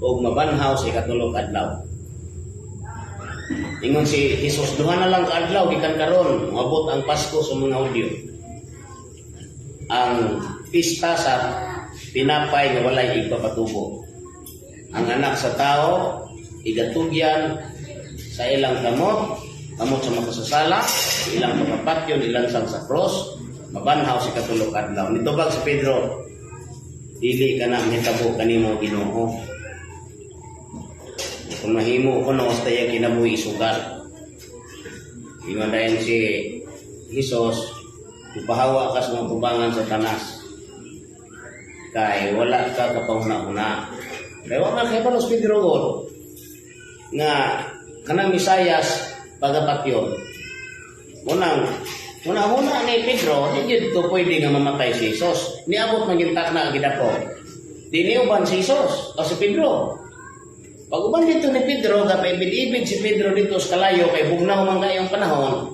o mabanhaw sa ikatulog adlaw. Ingon si Jesus, duha na lang kaadlaw gikan karon moabot ang Pasko sa mga Hudyo. Ang pista sa tinapay nga walay igpapatubo. Ang anak sa tao igatugyan sa ilang kamot sa makasasala, ilang pagapatyon, ilang sang sa cross, mabanhaw sa ikatulog adlaw. Nitubag si Pedro, dili ka na mahitabo kanimo Ginoo. Kung mahimo ko na ostaya kinabuhi isugal. Ingon dayon si Jesus, ipahawa ka sa mga tubangan sa tanas. Kay wala ka kapahuna-huna. Kaya wala kay Palos Pedro God nga kanang misayas pagapatyon. Una ni Pedro, hindi ito pwede nga mamatay si Jesus. Niabot man gintak na gidako. Dini uban si Jesus o si Pedro. Pag uban dito ni Pedro, kapay ibid-ibid si Pedro dito sa kalayo, kay bugnaw man kayong panahon,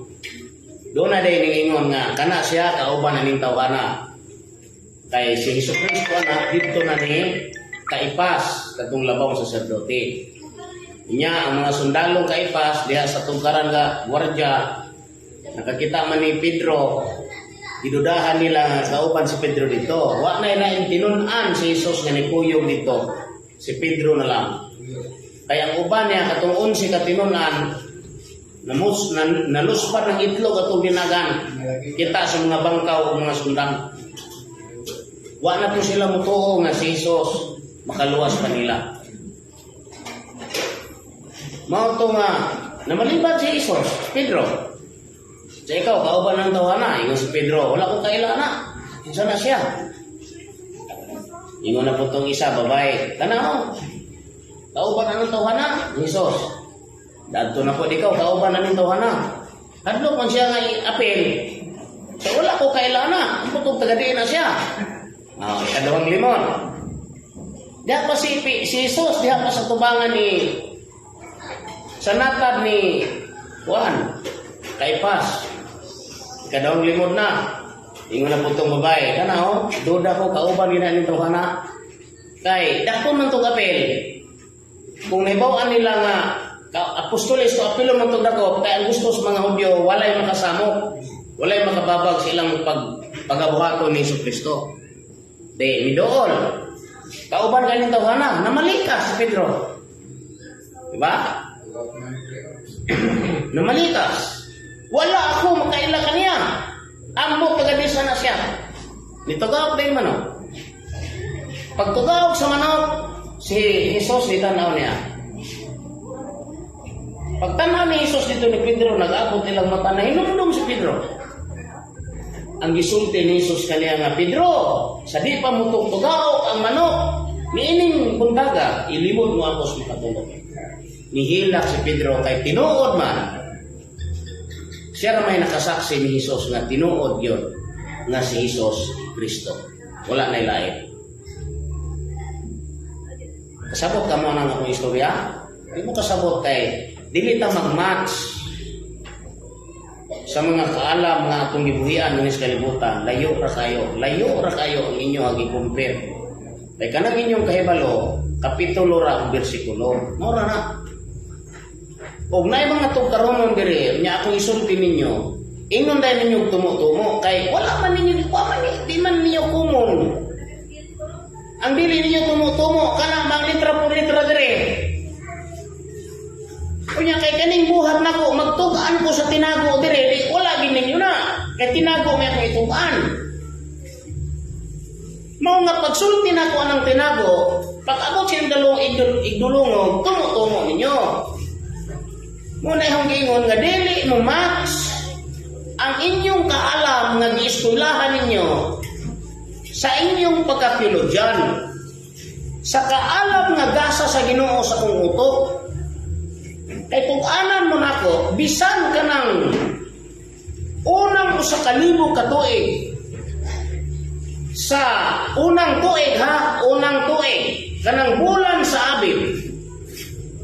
doon na day ningingon nga, kana siya, kauban na ning tawana. Kay si Jesus Cristo na, dito na ni Kaipas, katong labang saserdote. Inya, ang mga sundalong Kaipas, diha sa tungkaran nga, gwardya, nakakita man ni Pedro, idudahan nila nga kauban si Pedro dito. Wa na ilaing tinunan si Jesus nga nipuyog dito. Si Pedro na lang. Kaya ang uban niya, katong 11 katinunan, naluspad ng itlog atong dinagan. Kita sa mga bangkaw o mga sundang. Wa na po sila mutuo nga si Jesus, makaluwas pa nila. Mao to nga, namalibad si Jesus, Pedro. Sa ikaw, kauban ng tawana, ingon si Pedro, wala kong kailana. Isa na siya. Ingon na po itong isa, babae. Tanaw, kauban na ng tawana, Jesus. Dadto na po ikaw, kauban na ng tawana. Hadlok man siya nga apel. So wala ko kailana, ang putong tagadiin na siya. Ikadawang limon. Diha pa si Jesus, diha pa sa tubangan ni sa natad ni Juan Kaipas. Ikadawang limon na. Ingon na po itong babae. Kana duda ko kauban nila nito kana. Kay dako man itong apel. Kung naibawan nila nga apostolis to apelo man itong dako, kaya ang gusto sa mga Hudyo, walay makasamok. Walay makababag sa ilang pagabuhato ni Jesucristo. De, midool. Kauban galing tawhana, namalikas si Pedro. Diba? Namalikas. Wala ako makaila kaniya. Ambot tagadisa na siya. Nitugawag din man Pagtugawog sa manok, si Jesus itanaw niya. Pagtanaw ni Jesus dito ni Pedro, nag-abot nilang mata na hinumdum si Pedro. Ang gisulti ni Jesus kaniya nga, Pedro, sa di pa mo tugawog ang manok, niining buntaga, ilimod mo ako sa makatulog. Nihilak si Pedro kay tinuod man. Siya ramay nakasaksi ni Jesus nga tinuod yun nga si Jesus Kristo. Wala na ilain. Kasabot ka mo nang akong istorya? Hindi mo kasabot kay dili ta mag-match sa mga kaalam nga atong gibuhian ng kalibutan. Layo ra kayo ang inyo agi-compare. Kay kanang inyong kahibalo, kapitulo ra ang bersikulo. Mora na. Og naay mga tugkaronon diri, nya akong isulti ninyo. Ingon dahil ninyo tumo-tumo kay wala man di man ninyo kumon. Ang dili ninyo tumo-tumo kana mang litra por litra diri. Kunya kay kaning buhat nako magtugaan ko sa tinago dire, wala gid ninyo na. Kay tinago may ako itugaan. Mao nga pagsulti nako anang tinago, pag-abot siyang dalong igdulungog, tumo-tumo ninyo. Muna yung gingon nga dili mo max ang inyong kaalam nga gieskulahan ninyo sa inyong pagkapilodyan, sa kaalam nga gasa sa Ginoo sa kong utok. Kay tug-anan mo nako bisan ka ng unang usa ka libo ka tuig, sa unang tuig unang tuig kanang bulan sa Abib,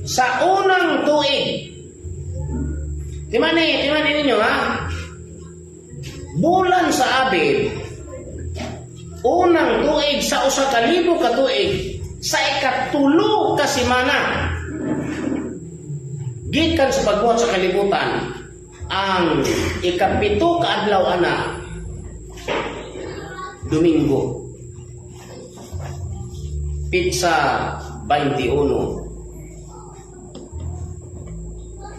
sa unang tuig. Timani ninyo bulan sa Abib, unang tuig sa usa ka libo ka tuig, sa ikatulo ka semana gikan sa pagbuhat sa kalibutan, ang ikapito ka adlaw ana Domingo, Pitsa 21.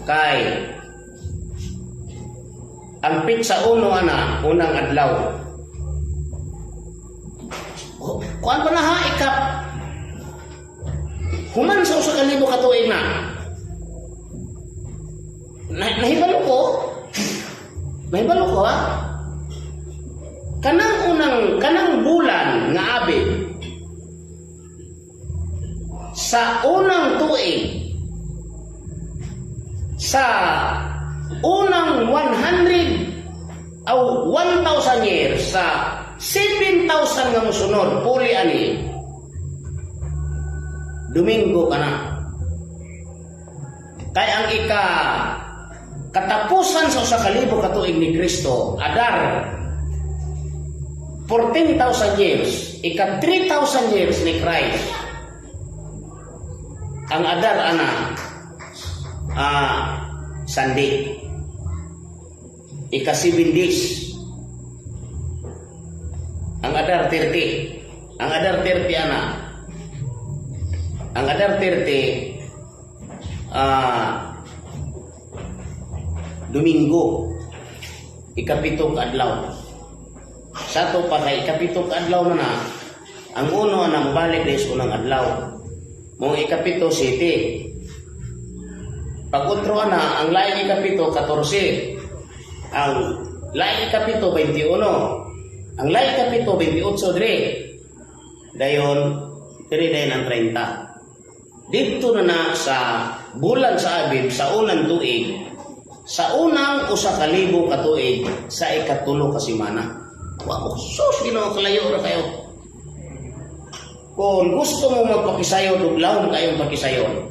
Kay ang Pitsa 1 ana unang adlaw. Kuan pa na ikap human sa usa ka libo ka tuig na. Nahibalo ko kanang bulan nga Abib sa unang tuig, sa unang 100 o 1,000 years, sa 7,000 nga musunod puli ani Domingo ka na. Kay ang katapusan sa usa ka libo ka tuig ni Kristo, Adar, 14,000 years, 3,000 years ni Christ. Ang Adar ana Sunday, 7 days. Ang Adar 30, ang Adar 30 ana, ang Adar 30 Domingo, ikapitong adlaw. Sa to pa kay ikapitong adlaw na ang uno na mabalik des unang adlaw. Mong ikapito 7. Pag utro na ang lain ikapito 14. Ang lain ikapito 21. Ang lain ikapito 28 dire. Dayon diri dayon ang 30. Dito na sa bulan sa Abib sa unang tuig, sa unang usa ka libo ka tuig, sa ikatulo ka semana. Wow, sus Ginoo, kalayo ra kayo. Kung gusto mo magpakisayod, duglawon kayong pakisayon.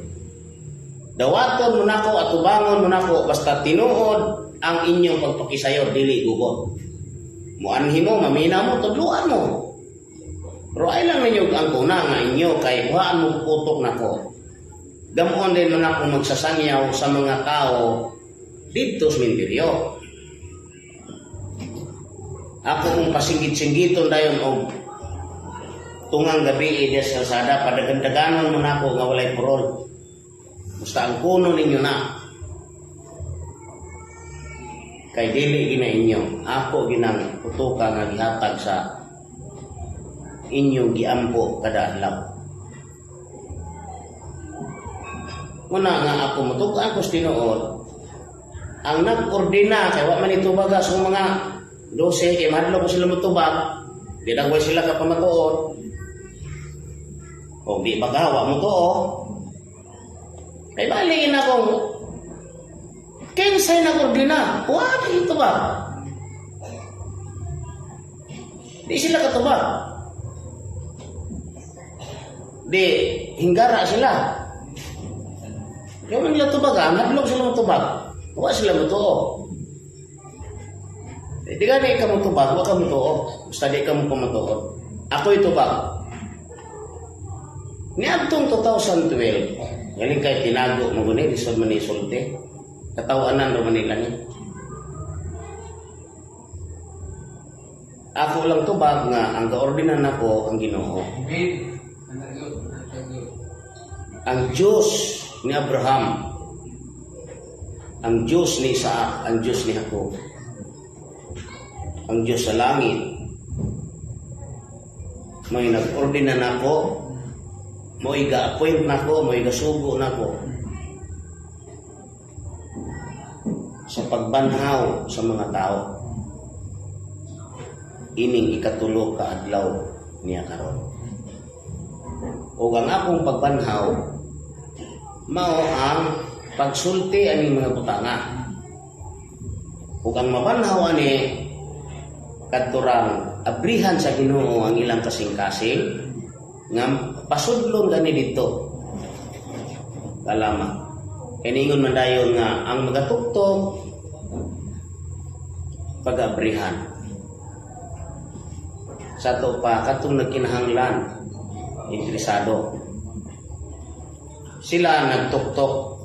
Dawaton mo nako at tubangon mo nako basta tinuod ang inyong pagpakisayod, dili gubot. Muanhi mo, mamina mo, tudluan mo. Pero ay lang ninyo ang kuna nga inyo kay buhaan mo utok nako. Damuon din mo nako magsasangyaw sa mga tao dito sa Mindiryo. Ako kung pasinggit-singgiton dayon og tungang gabi sa kalsada, padagandaganon mo nako nga walay parol. Basta ang kuno ninyo na. Kay dili gina inyo. Ako ginang utuka nga gihatag sa inyong giampo kada adlaw. Muna nga ako mutukan ko tinuod ang nag-ordina kay wa man itubaga sa mga 12 kay madlo ko sila mutubag di dagway sila ka pamatuod o di bagawa mo to kay balingin akong kinsay nag-ordina wa ito ba di sila katubag di hinggara sila kaya man nila tubaga madlo sila mutubag wa sila mutuo. Di ka na ikaw matubag, wa ka mutuo. Basta di ka mo pamatuod. Ako itubag. Niadtong 2012, galing kay tinago mo guni, lisod man isulti. Katawanan naman nila ni. Ako lang tubag nga, ang kaordinan ako ang Ginoo. Ang Diyos ni Abraham, ang Diyos ni Isaac, ang Diyos ni Jacob, ang Diyos sa langit, may nag-ordina na ako, mo iga-appoint na ako, mo iga-sugo na ako sa pagbanhaw sa mga tao. Ining ikatulog ka adlaw niya karon. O ang akong pagbanhaw, mao ang pagsulti aning mga butanga. Ug ang mabanhaw ani kadturang abrihan sa Ginoo ang ilang kasing-kasing nga pasudlon gani dito. Kalama. Kaningon man dayon nga ang magatuktok pag-abrihan. Sa to pa katong nagkinahanglan interesado. Sila nagtuktok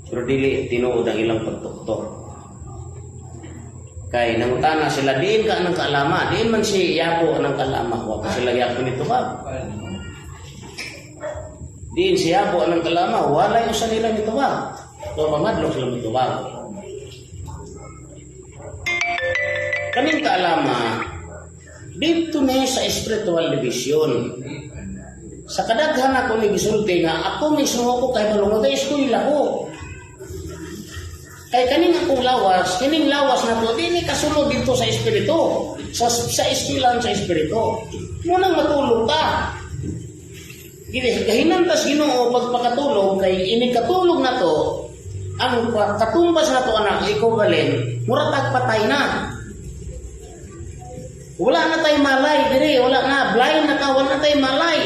pero dili tinuod ang ilang pagtuktok. Kay nangutana sila, diin ka ng kalama, diin man si Yabo ng kalama, huwag ka sila Yabo nito ba? Diin si Yabo ng kalama, wala yung sa nila nito ba? So pamadlok sila nito ba? Kaming kalama, dito na sa spiritual division. Sa kadaghan ako ni gisulti nga, ako mismo ko kay malunod ay eskwela ko. Kay kaning akong lawas, kining lawas na to, di ni kasulod dito sa espiritu. Sa iskilan sa espiritu. Munang matulog ka. Kahinantas Ginoo pagpakatulog, kay inikatulog na to, ang katumbas na to anak, equivalent, muratag patay na. Wala na tayo malay, dire, wala na, blind na ka, wala na tayo malay.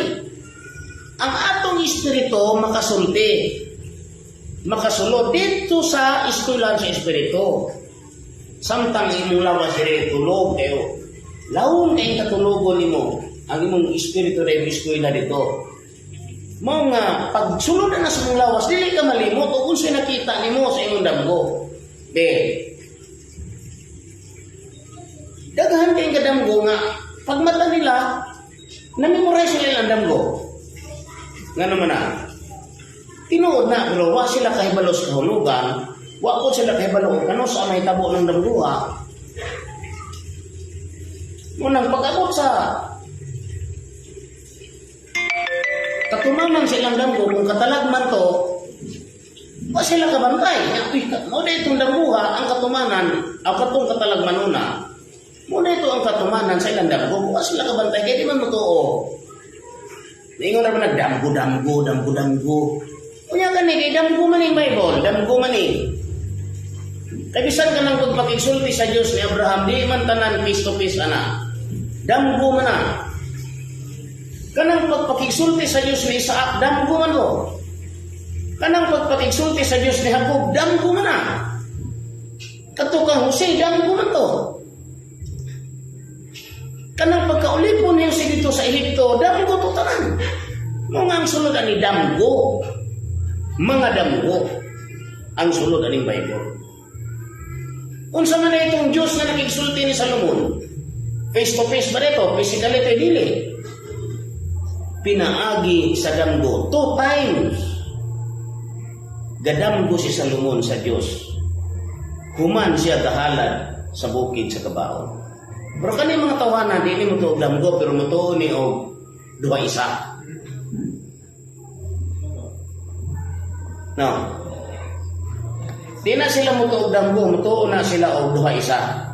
Ang atong espiritu makasulti. Makasulod dito sa eskwelahan sa espiritu. Samtang imong lawas dire tulog kayo. Lawon kayong katulogon nimo ang imong espiritu na eskwela dito. Mao nga pagsulod na sa imong lawas dili ka malimot o kung sino nakita nimo sa imong damgo. Be. Daghan kayong kadamgo nga pag mata nila na-memorize nila ang damgo. Nga naman na tinuod na, pero wa sila kahibalo sa kahulugan, wa po sila kahibalo kano sa may tabo ng dambuha. Munang pag-abot sa katumanan silang damgo, kung katalagman to, wa sila kabantay. Muna itong dambuha, ang katumanan, ang katong katalagman una, muna ito ang katumanan sa ilang damgo, wa sila kabantay, kaya di man matuo. Ingon naman na damgo. Kunya ka ni, damgo man yung Bible, damgo man eh. Kabisan ka ng pagpakigsulti sa Diyos ni Abraham, di man tanan face to face ana. Damgo man na. Kanang pagpakigsulti sa Diyos ni Isaac, damgo man to. Kanang pagpakigsulti sa Diyos ni Jacob, damgo man na. Kato kang Jose, damgo man to. Kanang pagkaulipon niyo si dito sa Ehipto, damgo to tanan. Mga ang sulod ani damgo. Mga damgo ang sulod aning Bible. Unsa man na itong Diyos na nakigsulti ni Salomon? Face to face ba dito? Physically tayo dili. Pinaagi sa damgo 2 times. Gadamgo si Salomon sa Diyos. Human siya gahalad sa bukid sa kabaon. Pero kani mga tawanan, di ni mo to damgo, pero mo to ni og duha isa. No. Di na sila mutuog damgo, mutuo na sila og duha isa.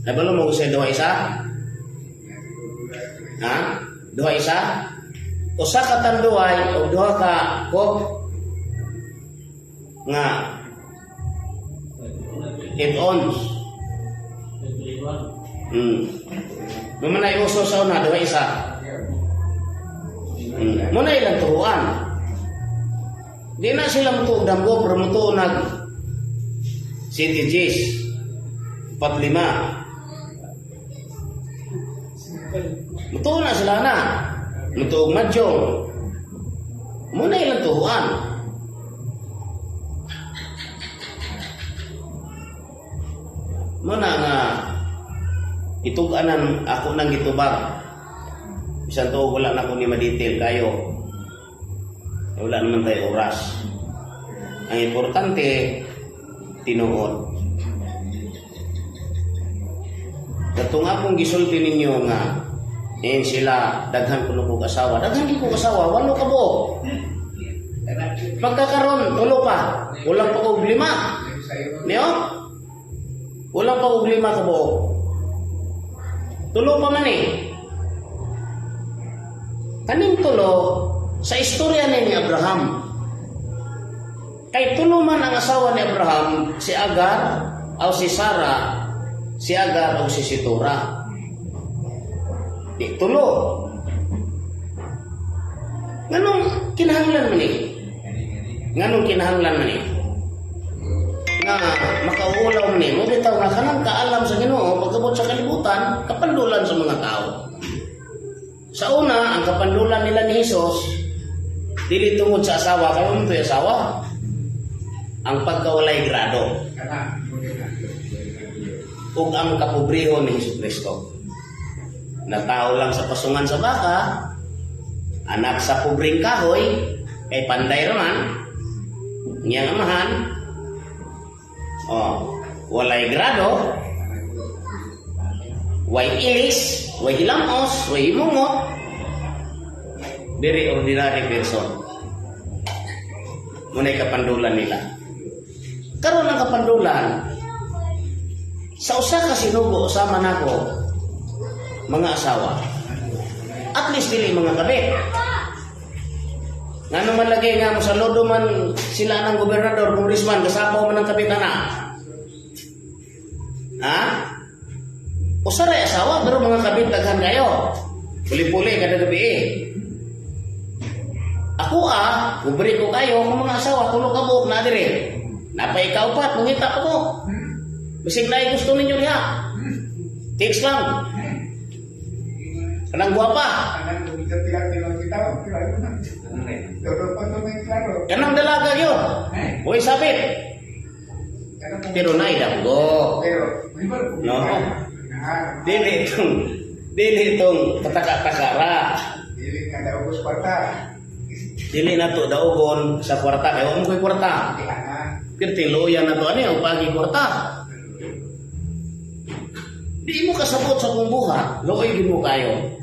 Nabalo mo sa duha isa? Ha? Duha isa? Usa ka tanduay o duha ka kop nga 8 ons. Mamana uso sa una duha isa. Muna ilang turuan. Di na sila mutuog damgo pero mutuo nag CTGs 45. Mutuo na sila na. Mutuog madyong. Muna ilang turuan. Muna nga ituganan ako nang gitubag. Bisan to wala na ko ni ma-detail kayo. Wala naman tayo oras. Ang importante, tinuod. Katong akong gisulti ninyo nga, sila, daghan ko kong asawa. Daghan ko asawa, 8 ka buo. Pagkakaroon, 3 pa. Walang pa kong 5. Niyo? Walang pa kong 5 ka buo. 3 pa man eh. Kaning 3, sa istorya ni Abraham, kay tulo man ang asawa ni Abraham, si Agar o si Sarah, si Agar o si Situra. Di tulo. Nganong kinahanglan man eh? Nganong kinahanglan man eh? Nga makaulaw man eh. Mo bitaw nga kanang kaalam sa Ginoo pagkabot sa kalibutan, kapandulan sa mga tao. Sa una, ang kapandulan nila ni Jesus, dili tungod sa asawa, kayo mo ito'y asawa. Ang pagkawalay grado. Ug ang kapobriho ni Jesucristo. Na tao lang sa pasungan sa baka, anak sa pobring kahoy, kay panday raman, niyang amahan, walay grado, way ilis, way hilamos, way himungot, very ordinary person. Muna'y kapandulan nila. Karon ang kapandulan, sa usa ka sinugo sama nako, mga asawa, at least dili mga kabit. Nga naman lagi nga mo sa lodo man sila ng gobernador, congressman, kasapaw man ang kabit na. Ha? Usaray asawa, pero mga kabit daghan kayo. Puli-puli kada gabi eh. Ako kubri ko kayo kung mga asawa, tulog ka buok na dire. Napay ikaw pa, mungita pa mo. Bisig na gusto ninyo niya. Tiks lang. Kanang guwapa. Kanang dalaga yun. Uy, sabit. Pero naidamgo. No. Dili itong kataka-takara. Dili na to daugon sa kwarta. Kaya mo ko'y kwarta. Kirtiloyan na to. Ano yung pagi kwarta? Di mo kasabot sa bumbuha. Looy din mo kayo.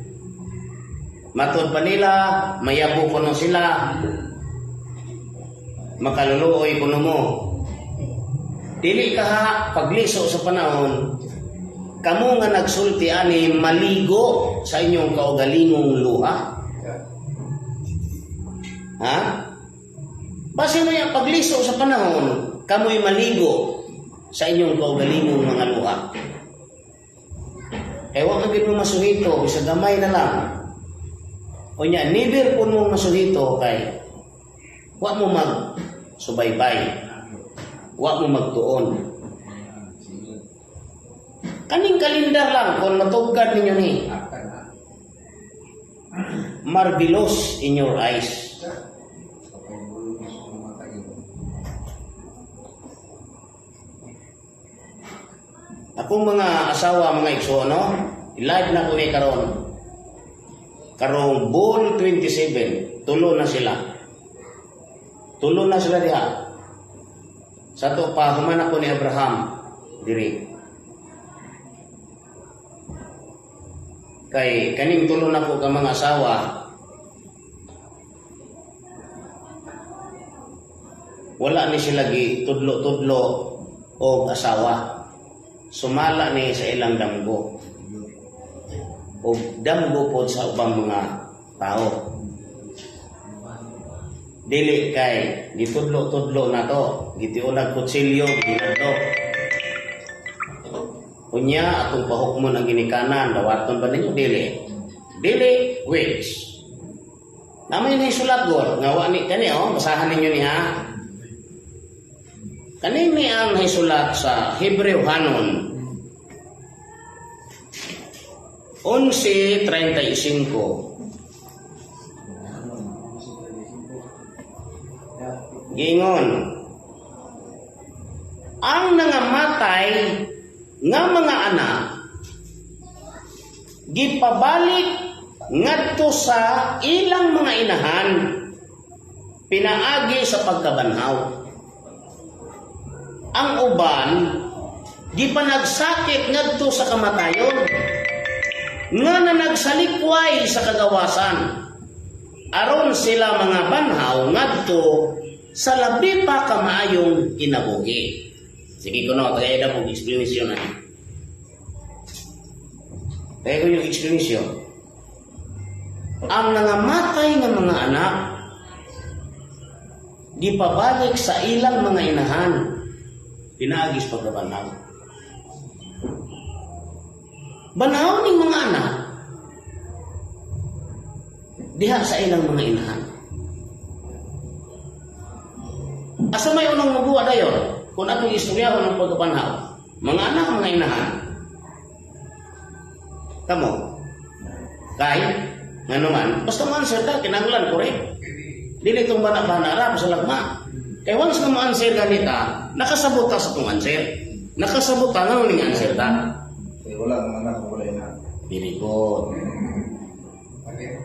Matod pa nila, mayabo ko no sila. Makaluluoy ko no mo. Dili ka pagliso sa panahon, kamo nga nagsulti ani maligo sa inyong kaugalingong luha. Ha? Base mo yung pagliso sa panahon, kamo'y maligo sa inyong kaugalingong mga luha. Kaya huwag agad mo masuhito, isa gamay na lang. O niya, never po mong masuhito kay huwag mo mag-subaybay. Huwag mo magtuon. Kaning kalendar lang, kung matugad ninyo ni, marvelous in your eyes. Akong mga asawa, mga igsoon, live na ko ni karon. Karong Bull 27, tulo na sila. Tulo na sila diha. Sa to pa, human ako ni Abraham, diri. Kay kaning tulo na po ka mga asawa, wala ni sila gi tudlo-tudlo o asawa. Sumala ni sa ilang damgo. O damgo po sa ubang mga tao. Dili kay gitudlo-tudlo na to, gitiulag kutsilyo, ginadto. Unya atong pahukmo ng ginikanan, dawaton ba ninyo dili which namay na isulat gor nga wa ni kani basahan ninyo ni ha. Kani ni ang isulat sa Hebreo hanon 11:35. Gingon, ang nangamatay nga mga anak gipabalik ngadto sa ilang mga inahan pinaagi sa pagkabanhaw. Ang uban gipanagsakit ngadto sa kamatayon nga nanagsalikway sa kagawasan aron sila mga banhaw ngadto sa labi pa kamaayong kinabuhi. Sige ko no, tagay na pong explanation na. Tagay ko yung explanation. Ang nangamatay ng mga anak, di pabalik sa ilang mga inahan, pinaagis pagkabanhaw. Banhaw ng mga anak, diha sa ilang mga inahan. Asa may unang mabuwa dayon? Kung atong istorya ng pagkabanhaw, mga anak, mga inahan, kamo, kay, nga naman, basta ma-answer ka, kinanglan ko rin. Dili itong bana-bana, arap sa lagma. Kaya once na ma-answer ganita, nakasabot ka sa itong answer. Nakasabot ka nga uling answer ta. Wala ng anak, wala ina. Dili ko.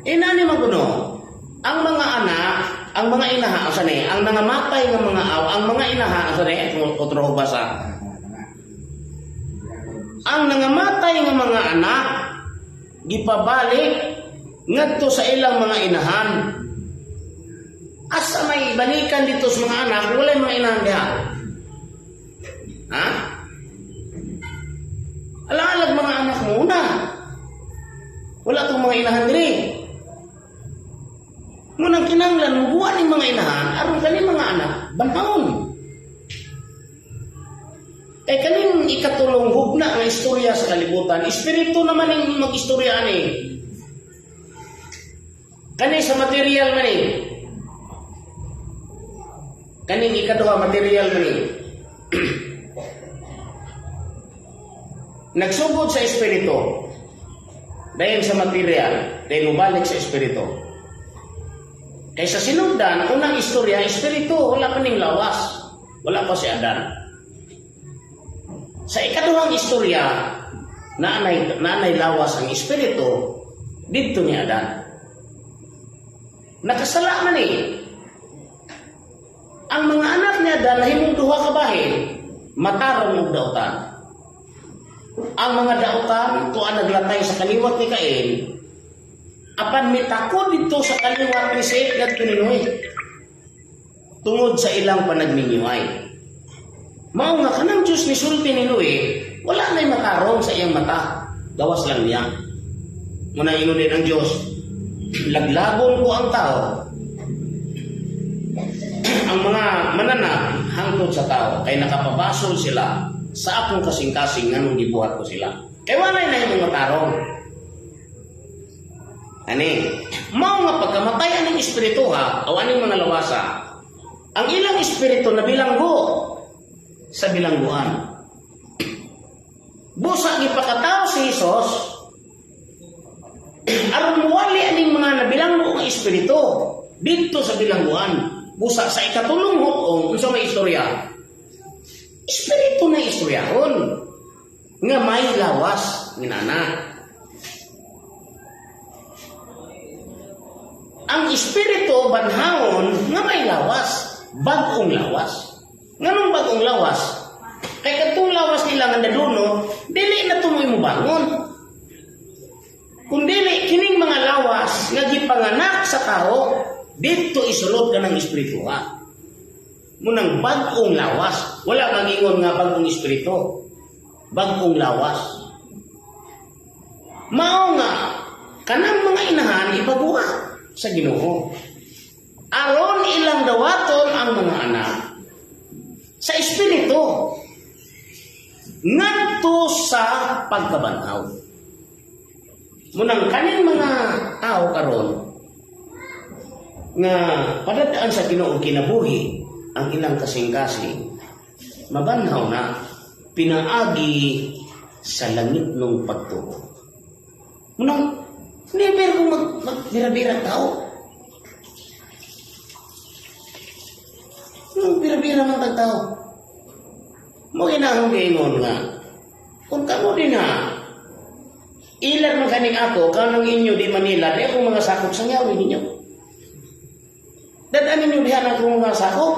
Inani maguno, ang mga anak, ang mga inaha, o sani, ang nangamatay ng mga aw, ang mga inaha, o sani, kutro basa. Ang nangamatay ng mga anak, gipabalik, ngadto sa ilang mga inahan. Asa may balikan dito sa mga anak, wala mga inahan diha. Ha? Alag mga anak muna. Wala itong mga inahan diri. Munang kinanglan, buwan ng mga inahan, aron kaning mga anak, banhaon. Kay kaning ikatulong hugna ang istorya sa kalibutan, espiritu naman yung mag-istorya ani. Kani sa material man eh. Kaning ikaduha material man eh. Nagsugod sa espiritu. Dahil sa material, dahil mubalik sa espiritu. Kaya sa sinugdan, unang istorya, espiritu, wala pa ning lawas. Wala pa si Adan. Sa ikaduhang istorya, nanay lawas ang espiritu, dito ni Adan. Nakasala man eh. Ang mga anak ni Adan na himong duha ka bahin, matarong og dautan. Ang mga dautan, tuan naglatay sa kaliwat ni Cain, apan mitakod dito sa kaliwat ni Seth at Pinoy tungod sa ilang panagmingiway. Mao nga kanang Diyos ni sulti ni Noe, wala na'y matarong sa iyang mata, gawas lang niya. Muna inunin ang Diyos, laglagon ko ang tao, ang mga mananap hangtod sa tao, kay nakapabasol sila sa akong kasing-kasing nganong gibuhat ko sila. Kay walay na yung mga tarong. Ani, mao nga pagkamatay aning espiritu ha, o aning mga lawasa, ang ilang espiritu na bilanggo sa bilangguan. Busa gipakatao si Hesus, aron wali aning mga nabilanggo nga espiritu dito sa bilangguan. Busa sa ikatulong hukong, unsa may istorya? Espiritu na istoryahon nga may lawas ng anak. Ang espiritu banhaon nga may lawas, bagong lawas. Nganong bagong lawas? Kay katong lawas nila nga naduno, dili na tumoy mo bangon. Kung dili kining mga lawas nga gipanganak sa tao, dito isulod ka ng espiritu ha. Munang bagong lawas, wala mangingon nga bagong espiritu, bagong lawas. Mao nga kanang mga inahan ipabuha sa Ginoo. Aron ilang dawaton ang mga anak sa espiritu ngadto sa pagkabanhaw. Munang kaning mga tao karon nga padadaan sa Ginoo kinabuhi ang ilang kasing-kasing mabanhaw na pinaagi sa langit ng pagtuo. Munang never kung magbira-bira tao. Nung bira-bira mga tao. Mo ginahong gaingon nga. Kung kamo din ha, ilan maganing ako, kanang inyo di Manila, di akong mga sakop sa ngawin ninyo. Dadaan ninyo dihan akong mga sakop.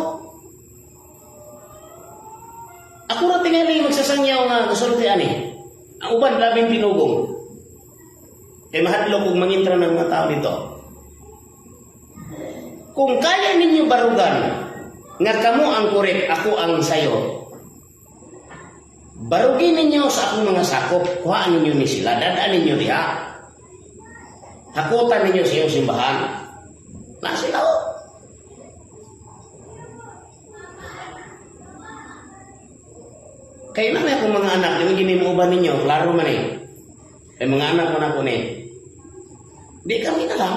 Ako na tingali magsasangyaw nga kasulti ani. Ang uban labing pinugong. Kaya mahadlok kung mangintra ng mga tao dito. Kung kaya ninyo barugan, nga kamo ang korek, ako ang sayo. Barugin ninyo sa akong mga sakop, kuhaan ninyo ni sila, dadaan ninyo diha. Hakutan ninyo sa iyong simbahan. Na sila o. Kaya na akong mga anak, di ba ginimuuban ninyo, klaro man eh. Kaya mga anak mo na po eh. Di kami na lang.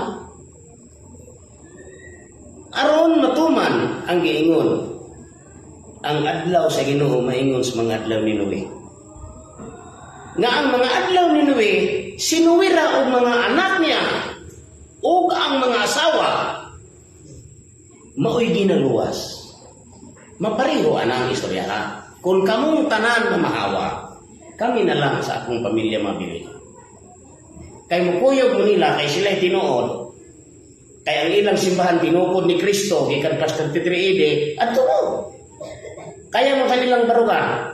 Aron matuman ang giingon. Ang adlaw sa Ginoo maingon sa mga adlaw ni Noe. Nga ang mga adlaw ni Noe, sinuwira og mga anak niya ug ang mga asawa maoy ginaluwas. Mapareho anang istorya ha. Kung kamong tanan na mahawa, kami na lang sa akong pamilya mabili. Kay mukuyog mo nila kay sila'y tinuod. Kay ang ilang simbahan tinukod ni Kristo gikan plus 33 AD at tuo. Kaya mo kanilang barugan.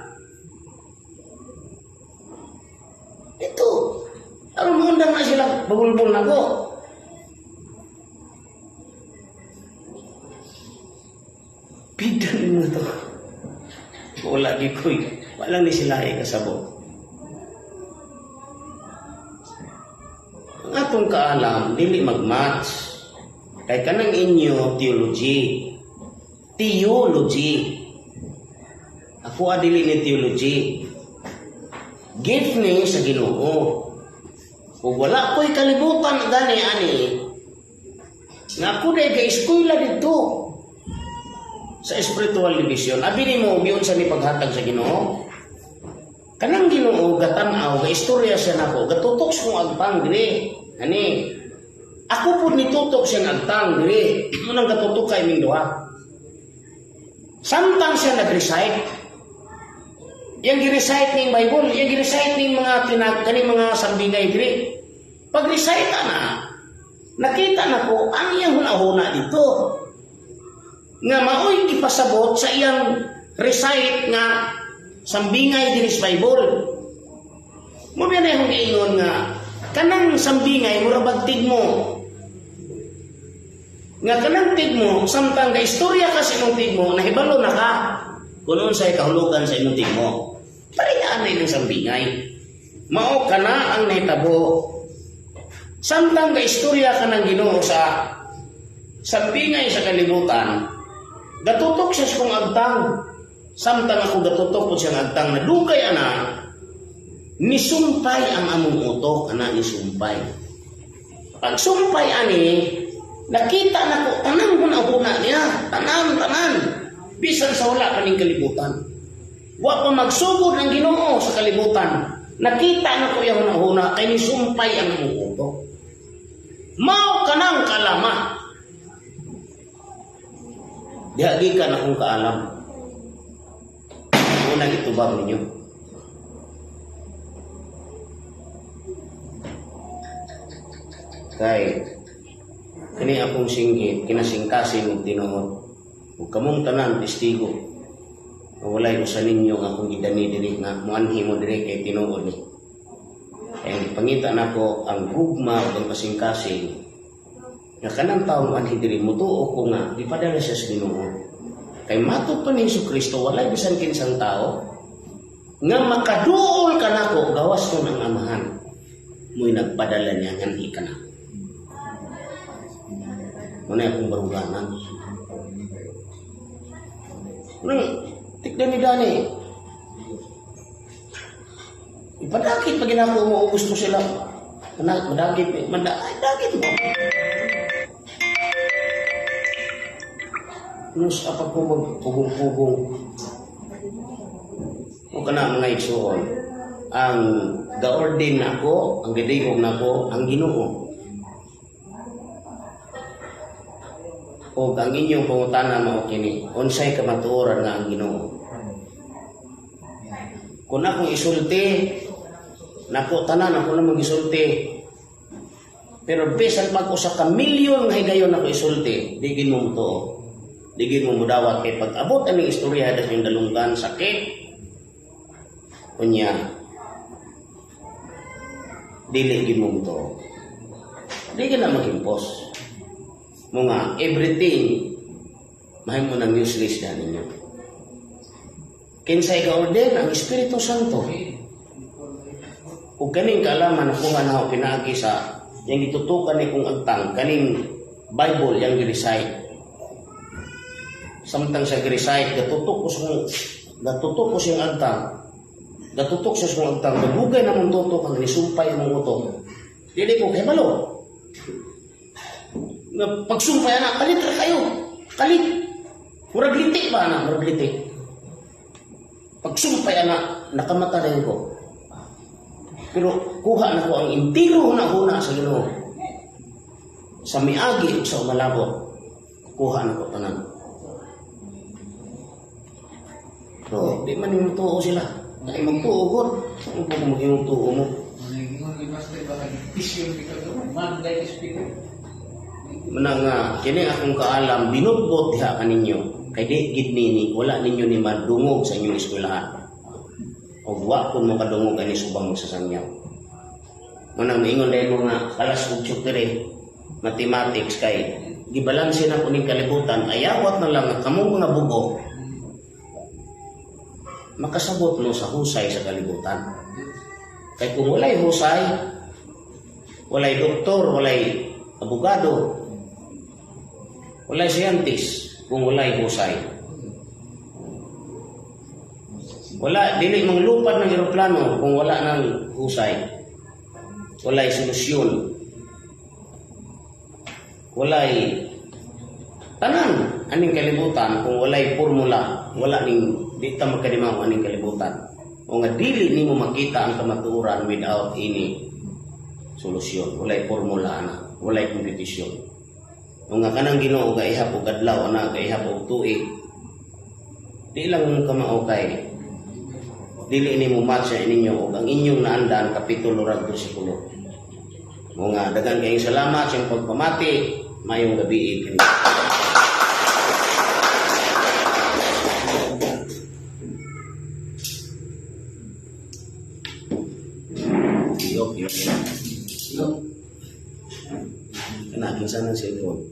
Ito. Aron mangundang na sila bagulbol na ko. Pidan mo to. Wala di ko'y. Walang ni sila ay kasabot. Ang atong kaalam, dili mag-match. Kay kanang inyo theology. Theology. Ako adili ni theology. Gift ni sa Ginoo. Kung wala ko'y kalibutan gani ani. Nga ako na ga-eskwela dito. Sa spiritual division. Abi ni mo, biyon sa ni paghatag sa Ginoo. Kanang Ginoo, gatanaw, ga-istorya siya na ko. Gatutok sa kong agpang diri. Ani. Ako po nitutok siya ng agtang diri. Munang gatutok kay ming duha. Samtang siya nag-recite. Yang gi-recite ning Bible, yang gi-recite ning mga kaning mga sambingay diri. Pag-recite na, nakita na ko ang iyang hunahuna dito. Nga maoy ipasabot sa iyang recite nga sambingay diri sa Bible. Mo biya na yung giingon nga kanang sambingay mura bagtig mo. Nga kanang tig mo, samtang ga-istorya ka sa imong tig mo, nahibalo na ka. Kunoon sa'y kahulugan sa imong tig mo. Pariyaan na yung sambingay. Mao ka na ang nahitabo. Samtang ga-istorya ka ng Ginoo sa sambingay sa kalibutan, gatutok siya sa kong agtang. Samtang ako gatutok ko siyang agtang na dugay ana, nisumpay ang among utok, ana nisumpay. Pag sumpay ani, nakita na ko, tanang huna-huna niya, tanan. Bisan sa wala kaning kalibutan. Wa pa magsugod ang Ginoo sa kalibutan. Nakita na ko yung huna-huna, kay nisumpay ang among utok. Mao ka nang kalama. Dihagi ka na kung kaalam. Unang itubag ninyo. Kay kini akong singgit, kinasingkasin ng tinuod. Kung kamong tanan, testigo. Walay usa ninyo nga akong gidani diri nga muanhi mo diri kay tinuod ni. Kaya pangita nako ang gugma ug ang kasing-kasing nga kanang taong anhi diri mutuo ko nga gipadala siya sa Ginoo. Kay matud pa ni Jesucristo walay bisan kinsang tao nga makaduol ka nako gawas ko ng amahan. Mo'y nagpadala niya nganhi ka na. Muna akong baruganan. Tignan ni Dani. Ipadakit pag ginako mo gusto sila. Madakit mo. Nus apa ko magpugong-pugong. O ka na mga igsoon. Ang ga-ordain na ako, ang gidigog na ako, ang Ginoo. O ang inyong pangutana mao kini, unsay kamatuoran nga ang Ginoo. Kung akong isulti, nako tanan ako na mag-isulti. Pero bisan pag usa ka milyon nga higayon ako isulti, digin mo to. Digin mo mudawat kay pag abot aning istorya sa yung dalunggan sakit. Kunya dili gid mo to. Di ka na mag-impose. Mga everything mahay mo ng useless na ninyo. Kinsay ka-ordain ang Espiritu Santo. Kung kaning kaalaman ako nga na pinaagi sa yung itutukan ni kong agtang, kaning Bible yung gi-recite. Samtang sa gi-recite, gatutok ko siyang agtang. Gatutok siya siyang agtang. Gagugay na mong tutok ang nisumpay mong utok. Dili ko, kay malo. Pagsumpay na, kalit ra kayo. Kalit. Murag litik ba na? Murag litik. Pagsumpay na, nakamata na yun ko. Pero kuha na ko ang intiro na huna sa Ginoo. Sa miagi o sa umalabot, kuha na ko tanan. So, di man yung tuo sila. Dahil magtuo ko. Ano po kung maging tuo mo? Manang nga, kini akong kaalam, binutbot diha kaninyo. Kay di gid nini, wala ninyo ni madungog sa inyong eskwelahan. O wa kung makadungog ani subang magsasangyaw. Manang maingon dahil mo nga, kalas ug tsukere, mathematics kay, gibalansin na po ning kalibutan, ayawat na lang, kamong mga bugo, makasabot mo sa husay sa kalibutan. Kay kung walay husay, walay doktor, walay abogado, walay scientist, kung walay husay. Wala, dili manglupad ng eroplano kung wala ng husay. Walay solusyon. Walay tanan aning kalibutan kung walay formula, wala ning di ta makadimaw aning kalibutan. O nga dili nimo makita ang kamatuoran without any solusyon. Walay formula na, walay kompetisyon. O nga kanang Ginoo gaihap og adlaw ana, gaihap og tuig. Di lang kamao kay dili nimo matcha ininyo og ang inyong naandan kapitulo ra bersikulo. Mo nga daghang kayong salamat sa inyong pagpamati. Mayong gabi kini. Yo. Kana kinsa nang cellphone?